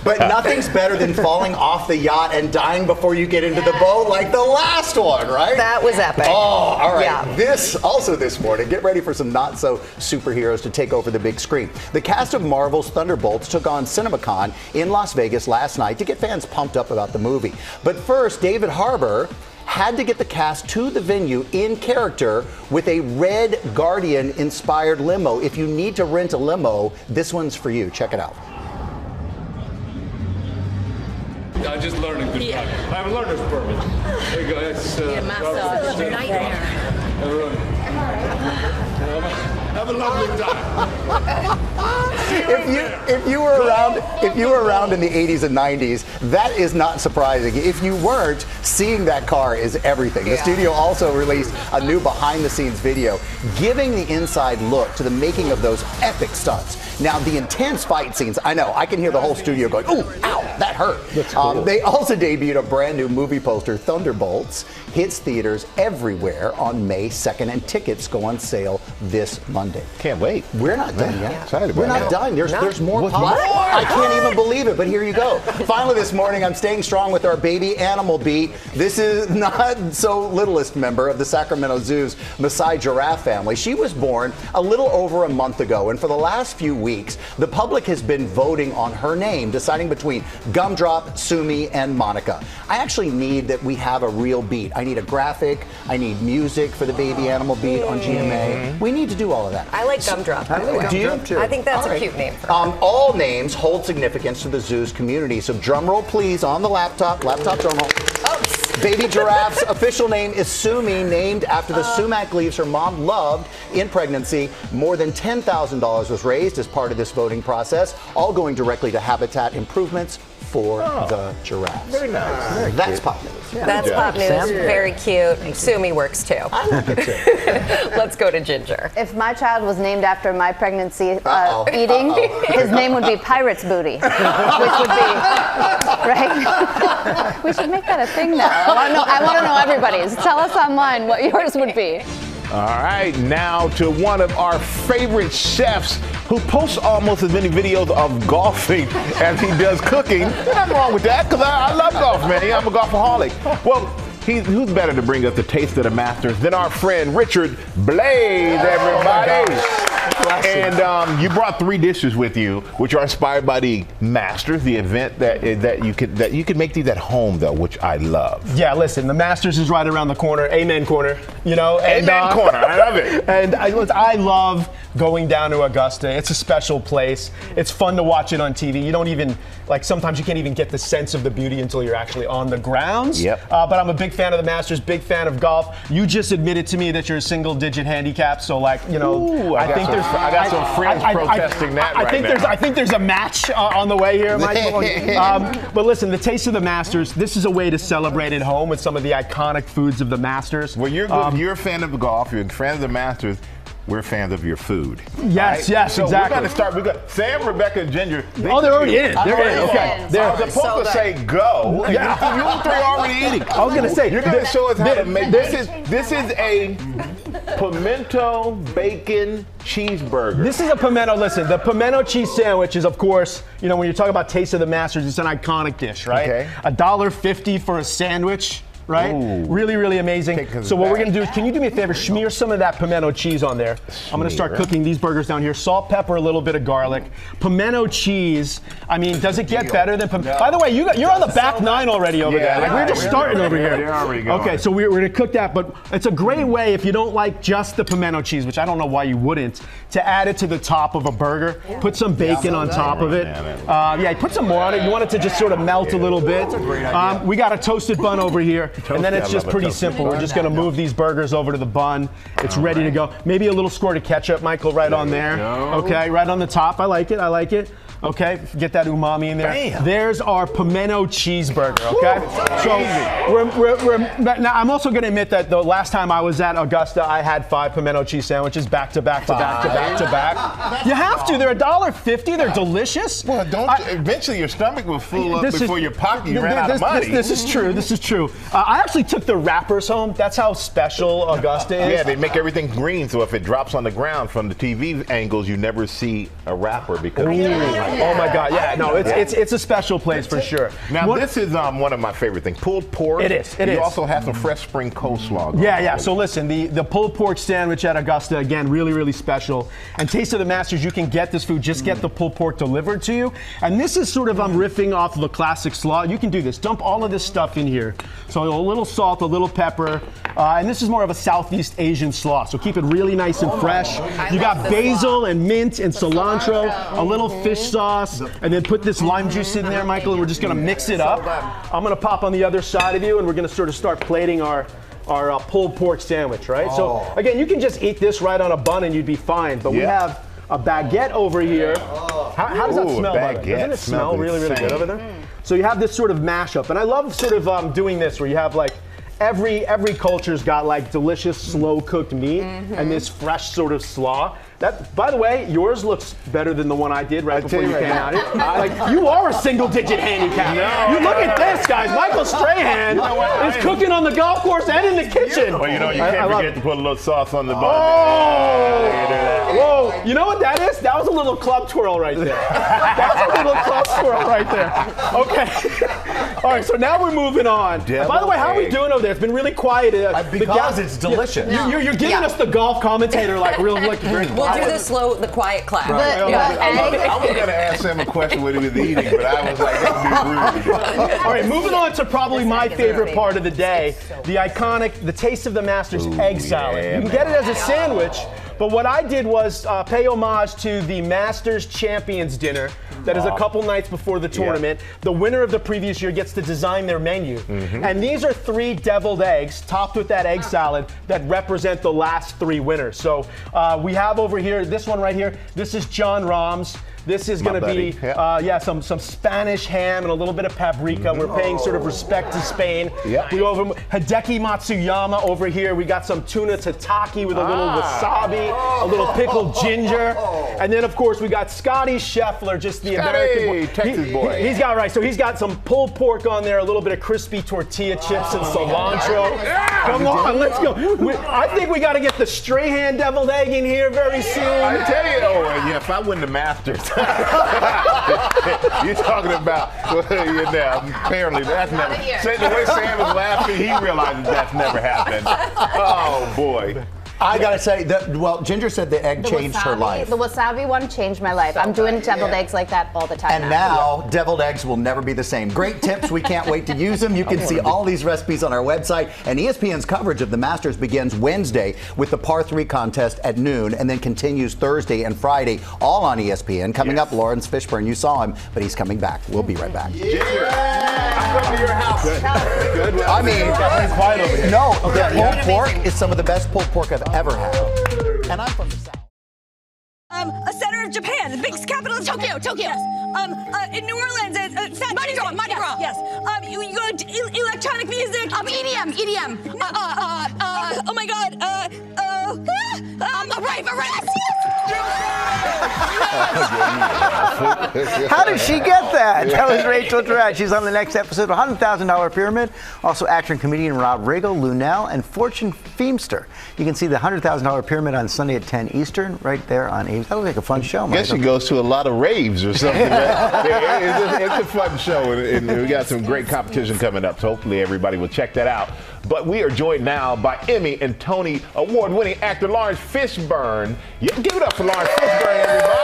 But nothing's better than falling off the yacht and dying before you get into the boat, like the last one, right? That was epic. Oh, all right. Yeah. This morning, get ready for some not-so superheroes to take over the big screen. The cast of Marvel's Thunderbolts took on CinemaCon in Las Vegas last night to get fans pumped up about the movie. But first, David Harbour had to get the cast to the venue in character with a Red Guardian-inspired limo. If you need to rent a limo, this one's for you. Check it out. I just learned a good time. I have a learner's permit. There you go. It's everyone. Have a lovely time. If you were around in the 80s and 90s, that is not surprising. If you weren't, seeing that car is everything. The studio also released a new behind-the-scenes video giving the inside look to the making of those epic stunts. Now, the intense fight scenes, I know, I can hear the whole studio going, ooh, ow, that hurt. That's cool. They also debuted a brand new movie poster, Thunderbolts, hits theaters everywhere on May 2nd, and tickets go on sale this Monday. Can't wait. We're not done yet. Excited about We're not done. There's more. I can't even believe it, but here you go. Finally this morning, I'm staying strong with our baby animal beat. This is not so littlest member of the Sacramento Zoo's Maasai giraffe family. She was born a little over a month ago, and for the last few weeks, the public has been voting on her name, deciding between Gumdrop, Sumi, and Monica. I actually need that we have a real beat. I need a graphic. I need music for the baby animal beat on GMA. We need to do all of that. I like Gumdrop, by the way. Do you? I think that's a cute name for her. All names hold significance to the zoo's community. So drum roll, please, on the laptop. Laptop drum roll. Baby giraffe's official name is Sumi, named after the sumac leaves her mom loved in pregnancy. More than $10,000 was raised as part of this voting process, all going directly to habitat improvements for the giraffes. Very nice. That's pop news. That's pop news. Sam? Very cute. Sumi works too. I like it too. Let's go to Ginger. If my child was named after my pregnancy eating, his name would be Pirate's Booty, which would be, right? We should make that a thing now. I want to know everybody's. Tell us online what yours would be. All right, now to one of our favorite chefs who posts almost as many videos of golfing as he does cooking. Nothing wrong with that, because I love golf, man. I'm a golfaholic. Well, who's better to bring us the taste of the Masters than our friend Richard Blaze, everybody. And you brought 3 dishes with you, which are inspired by the Masters, the event that you could make these at home, though, which I love. Yeah, listen, the Masters is right around the corner. Amen corner, you know. Amen corner, I love it. And I love going down to Augusta. It's a special place. It's fun to watch it on TV. You don't even, sometimes you can't even get the sense of the beauty until you're actually on the grounds. Yep. But I'm a big fan of the Masters, big fan of golf. You just admitted to me that you're a single-digit handicap, so I got some friends protesting that right now. I think there's a match on the way here, Mike. But listen, the taste of the Masters, this is a way to celebrate at home with some of the iconic foods of the Masters. Well, you're a fan of golf, you're a fan of the Masters. We're fans of your food. Yes, right? yes, so exactly. We're going to start. We got Sam, Rebecca, and Ginger. They're already in. They're in. Okay. I was supposed to say go. Yeah. You 3 already eating. I was going to say. You're going to show us how to make this. This is a pimento bacon cheeseburger. This is a pimento. Listen, the pimento cheese sandwich is, of course, when you talk about taste of the Masters, it's an iconic dish, right? Okay. $1.50 for a sandwich. right? Ooh. Really, really amazing. So what we're gonna do is, can you do me a favor, smear some of that pimento cheese on there. I'm gonna start cooking these burgers down here. Salt, pepper, a little bit of garlic. Pimento cheese, I mean, does it get better than pimento? By the way, you're on the back nine already over there. Like, we're just starting over here. They're already going. Okay, so we're gonna cook that, but it's a great way if you don't like just the pimento cheese, which I don't know why you wouldn't, to add it to the top of a burger. Put some bacon on top of it. Yeah, put some more on it. You want it to just sort of melt a little bit. We got a toasted bun over here, and then it's just pretty simple. We're just gonna move these burgers over to the bun. It's ready to go. Maybe a little squirt of ketchup, Michael, right on there. Okay, right on the top. I like it. I like it. Okay, get that umami in there. Damn. There's our pimento cheeseburger, okay? So now I'm also gonna admit that the last time I was at Augusta, I had 5 pimento cheese sandwiches back to back to back to back to back. You have to, they're $1.50, they're delicious. Well, eventually your stomach will fill up before your pocket, you ran out of money. This is true, this is true. I actually took the wrappers home. That's how special Augusta is. Yeah, they make everything green, so if it drops on the ground from the TV angles, you never see a wrapper because oh my God! Yeah, no, it's a special place for sure. Now this is one of my favorite things: pulled pork. It is. It is. You also have some fresh spring coleslaw. Yeah. So listen, the pulled pork sandwich at Augusta, again, really, really special. And Taste of the Masters, you can get this food. Just get the pulled pork delivered to you. And this is sort of riffing off of a classic slaw. You can do this. Dump all of this stuff in here. So a little salt, a little pepper, and this is more of a Southeast Asian slaw. So keep it really nice and fresh. You got basil and mint and cilantro, a little fish sauce. And then put this lime juice in there, Michael, and we're just gonna mix it up. I'm gonna pop on the other side of you, and we're gonna sort of start plating our pulled pork sandwich, right? So again, you can just eat this right on a bun and you'd be fine, but we have a baguette over here. How does that smell, by the way? Doesn't it smell really, really good over there? So you have this sort of mashup, and I love sort of doing this where you have like every culture's got like delicious slow cooked meat and this fresh sort of slaw. That, by the way, yours looks better than the one I did right before you came out here. Like, you are a single-digit handicap. You look at this, guys. Michael Strahan is cooking on the golf course and in the kitchen. Well, you know, you can't forget to put a little sauce on the bun. Whoa! You know what that is? That was a little club twirl right there. That's a little club twirl right there. Okay. All right, so now we're moving on. By the way, how are we doing over there? It's been really quiet. Because it's delicious. You're giving us the golf commentator, like, real, like, very We'll do the quiet clap. Right. I was going to ask him a question what he was eating, but I was like, that would be rude. All right, moving on to probably my favorite part of the day, the iconic, the Taste of the Masters egg salad. You can get it as a sandwich, but what I did was pay homage to the Masters Champions Dinner that is a couple nights before the tournament. The winner of the previous year gets to design their menu. And these are 3 deviled eggs topped with that egg salad that represent the last 3 winners. So we have over here, this one right here, this is John Rahm's. This is going to be, some Spanish ham and a little bit of paprika. We're paying sort of respect to Spain. We go over Hideki Matsuyama over here. We got some tuna tataki with a little wasabi, a little pickled ginger. And then, of course, we got Scotty Scheffler, just the American boy. Texas boy. He's got some pulled pork on there, a little bit of crispy tortilla chips and cilantro. Come on, let's go. I think we got to get the Strahan deviled egg in here very soon. I tell you, if I win the Masters, you're talking about, apparently that's never, the way Sam is laughing, he realizes that's never happened. Oh, boy. I gotta say that. Ginger said the egg changed her life. The wasabi one changed my life. I'm doing deviled eggs like that all the time. And now deviled eggs will never be the same. Great tips. We can't wait to use them. You can see all these recipes on our website. And ESPN's coverage of the Masters begins Wednesday with the par 3 contest at noon, and then continues Thursday and Friday, all on ESPN. Coming up, Laurence Fishburne. You saw him, but he's coming back. We'll be right back. I'm coming to your house. Good. I mean, quiet over here. No, the pulled pork is some of the best pulled pork I've ever had. And I'm from the South. A center of Japan, the biggest capital of Tokyo. Yes. In New Orleans, Mardi Gras. Yes. You go to electronic music. EDM. Oh my God. A rave. How did she get that? That was Rachel Dratch. She's on the next episode of $100,000 Pyramid. Also, actor and comedian Rob Riggle, Lunel, and Fortune Feimster. You can see the $100,000 Pyramid on Sunday at 10 Eastern, right there on ABC. That looks like a fun show, I guess she goes to a lot of raves or something. It's a fun show, and we got some great competition coming up, so hopefully everybody will check that out. But we are joined now by Emmy and Tony award-winning actor Laurence Fishburne. Yeah, give it up for Laurence Fishburne, everybody.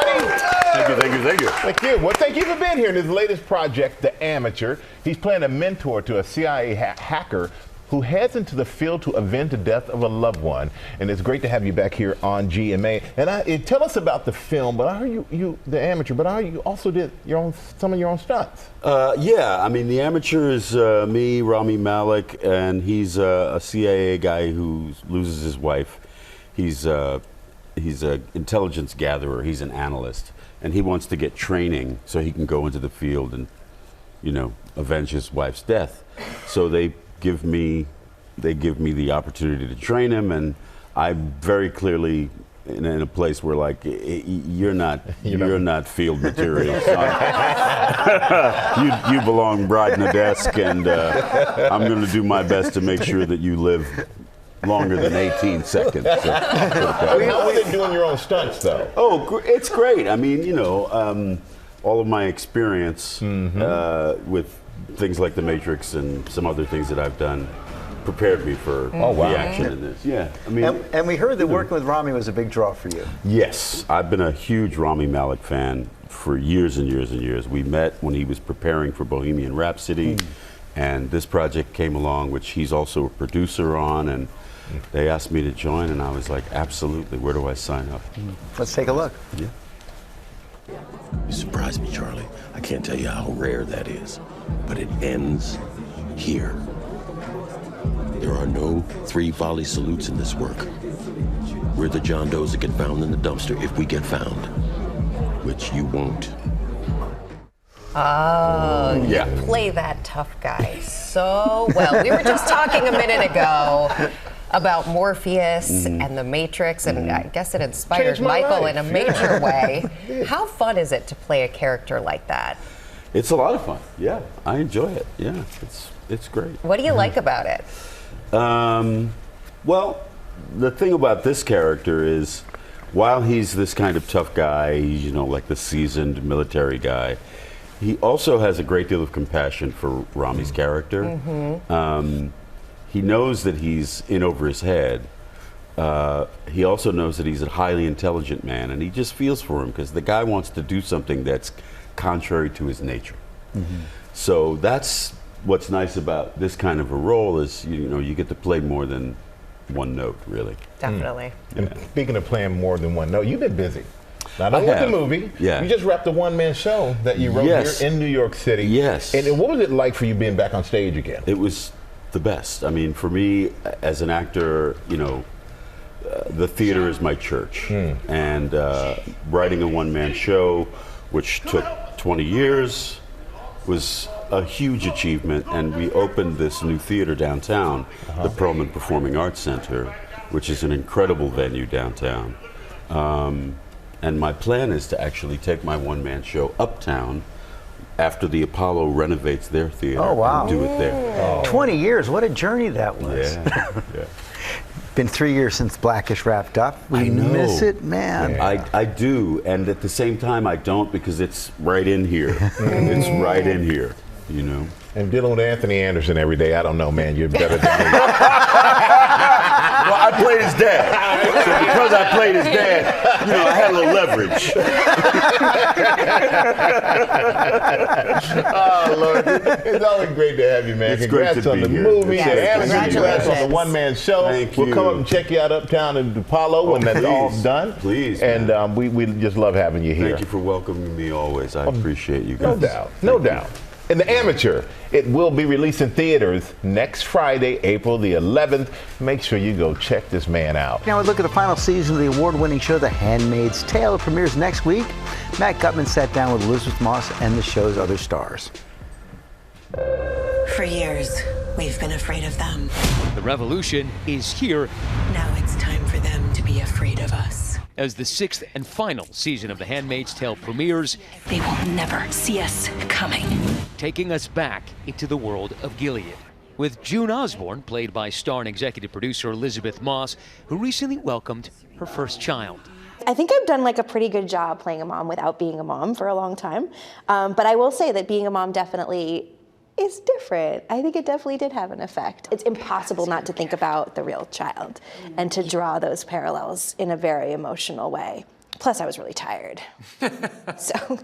Thank you. Thank you. Well, thank you for being here in his latest project, The Amateur. He's playing a mentor to a CIA hacker who heads into the field to avenge the death of a loved one. And it's great to have you back here on GMA. And tell us about the film, but I heard you The Amateur, but I heard you also did some of your own stunts. Yeah, I mean, The Amateur is me, Rami Malek, and he's a CIA guy who loses his wife. He's an intelligence gatherer. He's an analyst, and he wants to get training so he can go into the field and, avenge his wife's death. So they give me the opportunity to train him, and I'm very clearly in a place where, like, you're not field material. You belong right in the desk, and I'm going to do my best to make sure that you live longer than 18 seconds. So, how is it doing your own stunts, though? Oh, it's great. I mean, all of my experience with things like The Matrix and some other things that I've done prepared me for the action in this. Yeah, I mean, and we heard that working with Rami was a big draw for you. Yes, I've been a huge Rami Malek fan for years and years and years. We met when he was preparing for Bohemian Rhapsody, and this project came along, which he's also a producer on, and they asked me to join, and I was like, absolutely, where do I sign up? Let's take a look. Yeah. You surprised me, Charlie. I can't tell you how rare that is, but it ends here. There are no 3 volley salutes in this work. We're the John Does that get found in the dumpster if we get found, which you won't. Oh, you play that tough guy so well. We were just talking a minute ago about Morpheus and The Matrix, and I guess it inspired Michael in a major way. How fun is it to play a character like that? It's a lot of fun. Yeah, I enjoy it. Yeah, it's great. What do you like about it? Well, the thing about this character is, while he's this kind of tough guy, like the seasoned military guy, he also has a great deal of compassion for Rami's character. He knows that he's in over his head. He also knows that he's a highly intelligent man, and he just feels for him because the guy wants to do something that's contrary to his nature. So that's what's nice about this kind of a role is, you get to play more than one note, really. Definitely. And speaking of playing more than one note, you've been busy. Not only with the movie, you just wrapped a one-man show that you wrote here in New York City. Yes. And what was it like for you being back on stage again? It was the best. I mean, for me, as an actor, the theater is my church. And writing a one-man show, which took 20 years, was a huge achievement. And we opened this new theater downtown, the Perlman Performing Arts Center, which is an incredible venue downtown. And my plan is to actually take my one-man show uptown after the Apollo renovates their theater and do it there. 20 years, what a journey that was. Yeah. Been 3 years since Blackish wrapped up. We miss it, man. I do, and at the same time I don't, because it's right in here. It's right in here, And dealing with Anthony Anderson every day, I don't know, man, you're better than me. Well, I played his dad. So because I played his dad, I had a little leverage. Oh, Lord. It's always great to have you, man. It's congrats great to on be the here. movie. Yes, And congrats on the one-man show. We'll come up and check you out uptown in Apollo when that's all done. Please. And we just love having you here. Thank you for welcoming me always. I appreciate you guys. No doubt. And The Amateur, it will be released in theaters next Friday, April the 11th. Make sure you go check this man out. Now we look at the final season of the award-winning show, The Handmaid's Tale. It premieres next week. Matt Gutman sat down with Elizabeth Moss and the show's other stars. For years, we've been afraid of them. The revolution is here. Now it's time for them to be afraid of us. As the 6th and final season of The Handmaid's Tale premieres, they will never see us coming. Taking us back into the world of Gilead. With June Osborne, played by star and executive producer Elizabeth Moss, who recently welcomed her first child. I think I've done like a pretty good job playing a mom without being a mom for a long time. But I will say that being a mom definitely is different. I think it definitely did have an effect. It's impossible not to think about the real child and to draw those parallels in a very emotional way. Plus, I was really tired. So.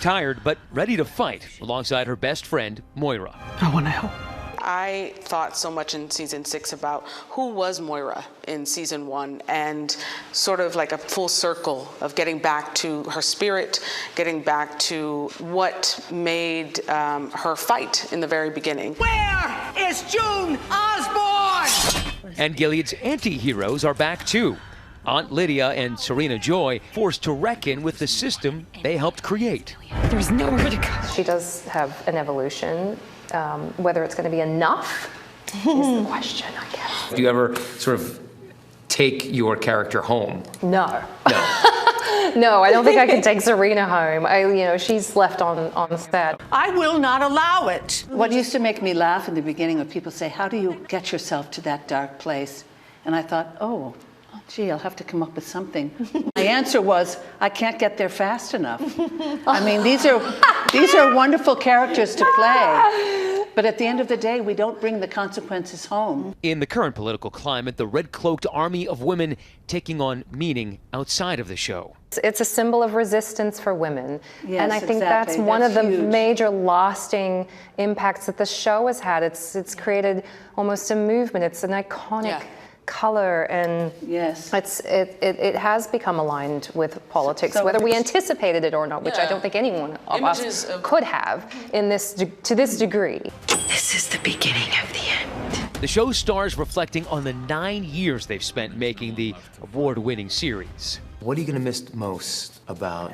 Tired, but ready to fight alongside her best friend, Moira. I want to help. I thought so much in season 6 about who was Moira in season 1, and sort of like a full circle of getting back to her spirit, getting back to what made her fight in the very beginning. Where is June Osborne? And Gilead's anti-heroes are back too. Aunt Lydia and Serena Joy forced to reckon with the system they helped create. There's nowhere to go. She does have an evolution. Whether it's going to be enough is the question, I guess. Do you ever sort of take your character home? No. No, I don't think I can take Serena home. She's left on set. I will not allow it. What used to make me laugh in the beginning when people say, how do you get yourself to that dark place? And I thought, oh, gee, I'll have to come up with something. My answer was, I can't get there fast enough. I mean, these are wonderful characters to play. But at the end of the day, we don't bring the consequences home. In the current political climate, the red-cloaked army of women taking on meaning outside of the show. It's a symbol of resistance for women. Yes, and I think exactly. that's one of the huge. major lasting impacts that the show has had. It's created almost a movement. It's an iconic color, and yes, it has become aligned with politics, So whether we anticipated it or not, which I don't think anyone of us could have to this degree. This is the beginning of the end. The show stars reflecting on the 9 years they've spent making the award-winning series. What are you going to miss most about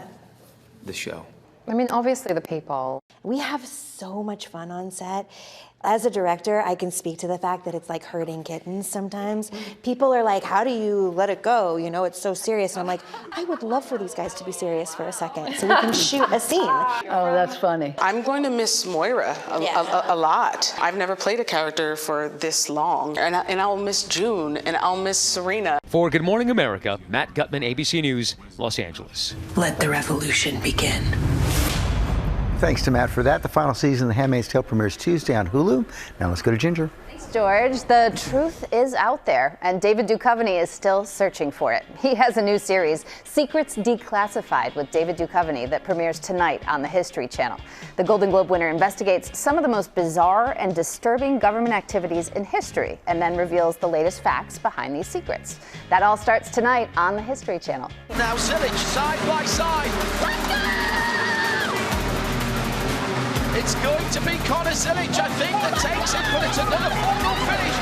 the show? I mean, obviously the people. We have so much fun on set. As a director, I can speak to the fact that it's like herding kittens sometimes. People are like, how do you let it go? It's so serious. And I'm like, I would love for these guys to be serious for a second so we can shoot a scene. Oh, that's funny. I'm going to miss Moira a lot. I've never played a character for this long. And I'll miss June, and I'll miss Serena. For Good Morning America, Matt Gutman, ABC News, Los Angeles. Let the revolution begin. Thanks to Matt for that. The final season of The Handmaid's Tale premieres Tuesday on Hulu. Now let's go to Ginger. Thanks, George. The truth is out there, and David Duchovny is still searching for it. He has a new series, Secrets Declassified, with David Duchovny, that premieres tonight on the History Channel. The Golden Globe winner investigates some of the most bizarre and disturbing government activities in history, and then reveals the latest facts behind these secrets. That all starts tonight on the History Channel. Now Zilich, side by side. Let's go! It's going to be Connor Zilich, I think, that takes it, but it's another formal finish.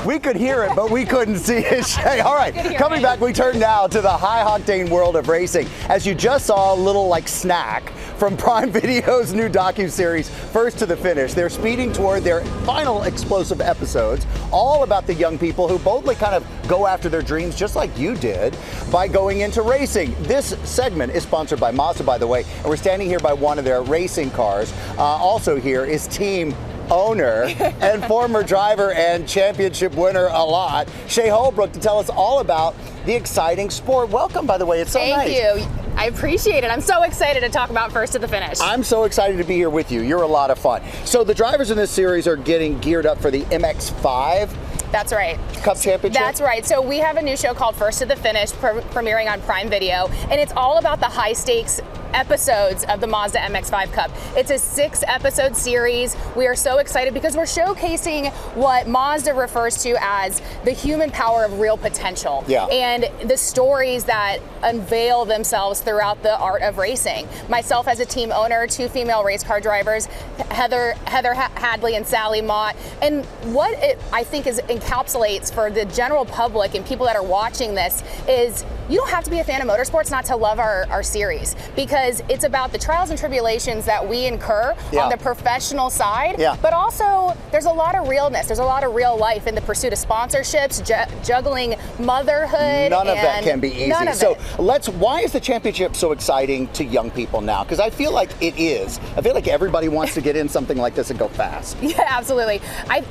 We could hear it, but we couldn't see it, Shay. All right, coming back, we turn now to the high-octane world of racing. As you just saw, a little snack from Prime Video's new docuseries, First to the Finish. They're speeding toward their final explosive episodes, all about the young people who boldly kind of go after their dreams, just like you did, by going into racing. This segment is sponsored by Mazda, by the way, and we're standing here by one of their racing cars. Also here is team owner and former driver and championship winner a lot, Shay Holbrook, to tell us all about the exciting sport. Welcome, by the way. It's so nice. Thank you. I appreciate it. I'm so excited to talk about First to the Finish. I'm so excited to be here with you. You're a lot of fun. So the drivers in this series are getting geared up for the MX-5 That's right. Cup Championship? That's right. So we have a new show called First to the Finish, premiering on Prime Video, and it's all about the high stakes episodes of the Mazda MX-5 Cup. It's a 6-episode series. We are so excited because we're showcasing what Mazda refers to as the human power of real potential. Yeah. And the stories that unveil themselves throughout the art of racing. Myself as a team owner, 2 female race car drivers, Heather Hadley and Sally Mott. And what it, I think, encapsulates for the general public and people that are watching this is you don't have to be a fan of motorsports not to love our series, because it's about the trials and tribulations that we incur on the professional side, but also there's a lot of realness. There's a lot of real life in the pursuit of sponsorships, juggling motherhood. None of that can be easy. None of so it. why is the championship so exciting to young people now? Because I feel like it is. I feel like everybody wants to get in something like this and go fast. Yeah, absolutely.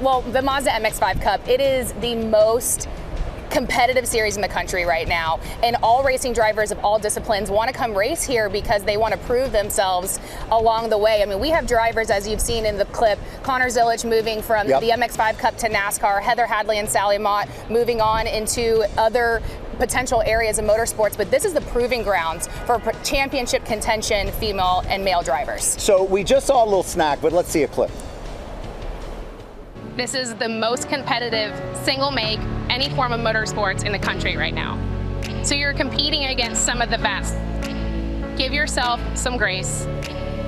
Well, the Mazda MX-5 Cup, it is the most competitive series in the country right now, and all racing drivers of all disciplines want to come race here because they want to prove themselves along the way. I mean, we have drivers, as you've seen in the clip, Connor Zilic moving from the MX-5 Cup to NASCAR, Heather Hadley and Sally Mott moving on into other potential areas of motorsports, but this is the proving grounds for championship contention, female and male drivers. So we just saw a little snack, but let's see a clip. This is the most competitive single make any form of motorsports in the country right now. So you're competing against some of the best. Give yourself some grace.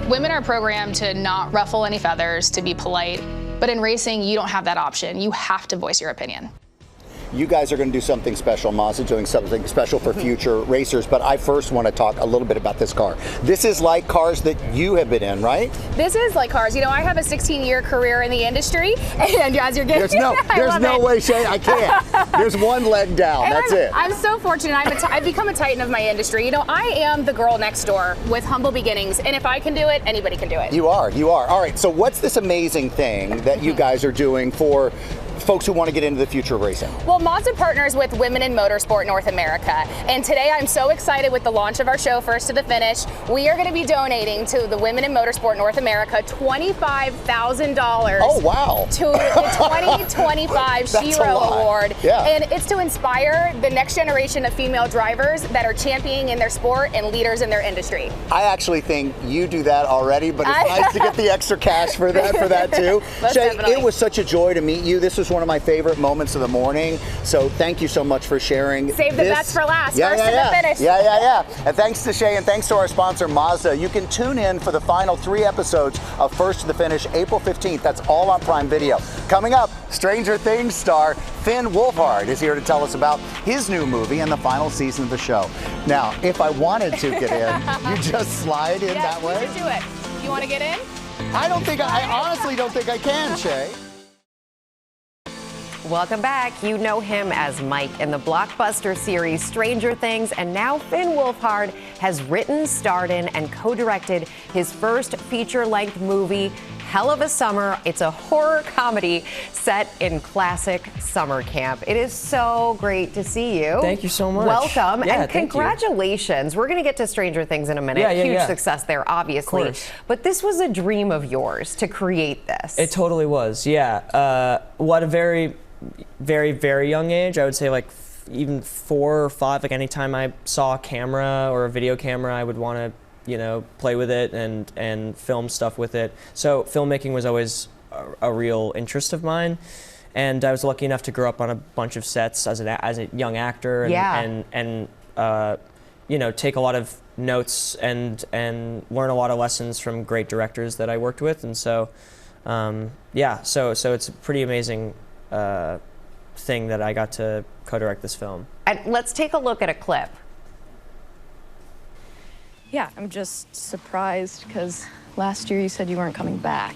Women are programmed to not ruffle any feathers, to be polite, but in racing, you don't have that option. You have to voice your opinion. You guys are going to do something special. Mazda doing something special for future racers, but I first want to talk a little bit about this car. This is like cars that you have been in, right? This is like cars. You know, I have a 16-year career in the industry, and as you're getting, there's no way, Shay, I can't. There's one leg down. And that's it. I'm so fortunate. I've become a titan of my industry. You know, I am the girl next door with humble beginnings, and if I can do it, anybody can do it. You are. All right, so what's this amazing thing that you guys are doing for folks who want to get into the future of racing? Well, Mazda partners with Women in Motorsport North America, and today I'm so excited with the launch of our show, First to the Finish. We are going to be donating to the Women in Motorsport North America $25,000. Oh, wow. To the 2025 Shiro Award. Yeah. And it's to inspire the next generation of female drivers that are championing in their sport and leaders in their industry. I actually think you do that already, but it's nice to get the extra cash for that too. Shay, definitely. It was such a joy to meet you. This was one of my favorite moments of the morning. So thank you so much for sharing. Save the best for last. Yeah, First to the finish. Yeah. And thanks to Shay and thanks to our sponsor Mazda. You can tune in for the final 3 episodes of First to the Finish, April 15th. That's all on Prime Video. Coming up, Stranger Things star Finn Wolfhard is here to tell us about his new movie and the final season of the show. Now, if I wanted to get in, you just slide in that way? You should do it. You want to get in? I honestly don't think I can, Shay. Welcome back. You know him as Mike in the blockbuster series Stranger Things, and now Finn Wolfhard has written, starred in, and co-directed his first feature-length movie, Hell of a Summer. It's a horror comedy set in classic summer camp. It is so great to see you. Thank you so much. Welcome, Yeah, and congratulations. We're going to get to Stranger Things in a minute. Huge success there, obviously. Of course. But this was a dream of yours to create this. It totally was, yeah. What a very, very, very young age. I would say like even 4 or 5, like anytime I saw a camera or a video camera, I would want to, play with it and film stuff with it. So filmmaking was always a real interest of mine. And I was lucky enough to grow up on a bunch of sets as a young actor and take a lot of notes and learn a lot of lessons from great directors that I worked with. And so, so it's a pretty amazing thing that I got to co-direct this film. And let's take a look at a clip. Yeah, I'm just surprised because last year you said you weren't coming back.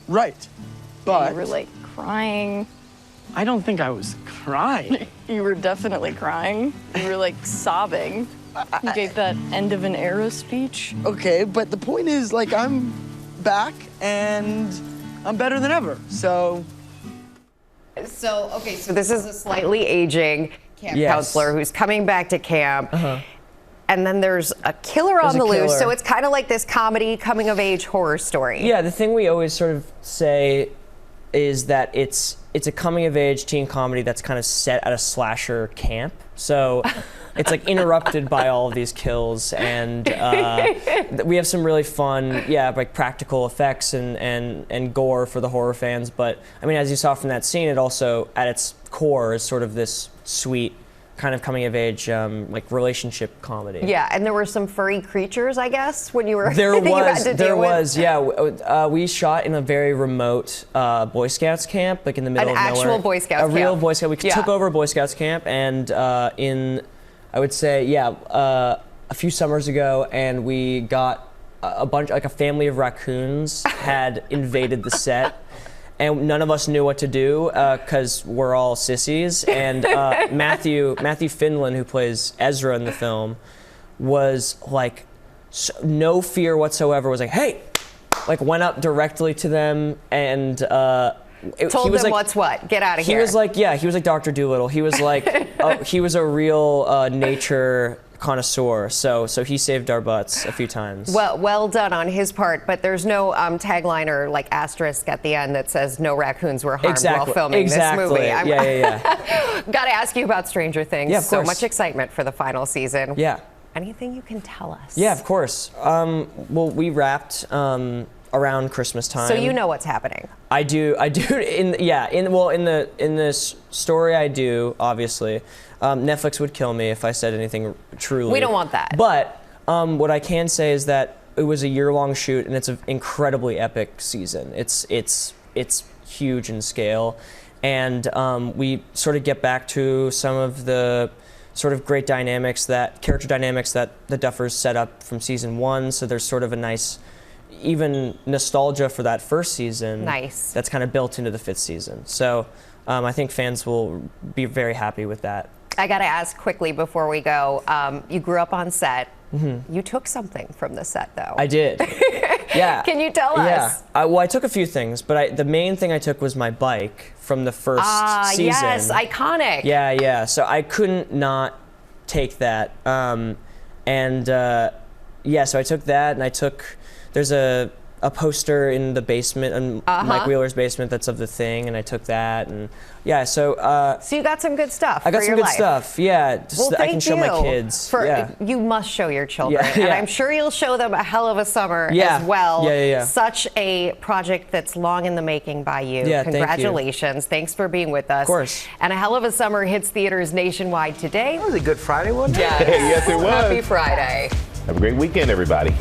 Right, but... You were like crying. I don't think I was crying. You were definitely crying. You were like sobbing. You gave that end of an era speech. Okay, but the point is, like, I'm back and I'm better than ever, so... So this is a slightly aging camp counselor who's coming back to camp. And then there's a killer on the loose, so it's kind of like this comedy coming-of-age horror story. Yeah, the thing we always sort of say is that it's a coming-of-age teen comedy that's kind of set at a slasher camp. So it's like interrupted by all of these kills, and we have some really fun, like practical effects and gore for the horror fans. But I mean, as you saw from that scene, it also at its core is sort of this sweet kind of coming of age like relationship comedy. Yeah, and there were some furry creatures, I guess, when you were there was we shot in a very remote Boy Scouts camp, like in the middle of nowhere. An actual Boy Scouts camp. A real Boy Scout. We took over a Boy Scouts camp, and in I would say, a few summers ago, and we got a bunch, like a family of raccoons had invaded the set. And none of us knew what to do because we're all sissies. And Matthew Finlan, who plays Ezra in the film, was like, no fear whatsoever, was like, hey, like went up directly to them and told them like, what's what, get out of here. He was like, he was like Dr. Dolittle. He was like, he was a real nature connoisseur, so he saved our butts a few times. Well done on his part, but there's no tagline or like asterisk at the end that says no raccoons were harmed while filming this movie. Yeah. Got to ask you about Stranger Things. Yeah, of course. So much excitement for the final season. Yeah. Anything you can tell us? Yeah, of course. Well, we wrapped around Christmas time. So you know what's happening. I do. In this story, I do. Obviously, Netflix would kill me if I said anything truly. We don't want that. But what I can say is that it was a year-long shoot, and it's an incredibly epic season. It's huge in scale, and we sort of get back to some of the sort of great character dynamics that the Duffers set up from season 1. So there's sort of a nice, even nostalgia for that first season. Nice. That's kind of built into the 5th season. So I think fans will be very happy with that. I got to ask quickly before we go. You grew up on set. Mm-hmm. You took something from the set, though. I did. Yeah. Can you tell us? Well, I took a few things, but the main thing I took was my bike from the first season. Yes, iconic. Yeah. So I couldn't not take that. So I took that, and there's a poster in the basement, in Mike Wheeler's basement, that's of the Thing, and I took that, and so you got some good stuff. I got for some your good life. stuff. Yeah, just that I can show my kids. You must show your children, Yeah. and I'm sure you'll show them A Hell of a Summer as well. Yeah. Such a project that's long in the making by you. Yeah, Congratulations. Thanks for being with us. Of course. And A Hell of a Summer hits theaters nationwide today. That was a good Friday, wasn't it? Yes. Yes, it was. Happy Friday. Have a great weekend, everybody.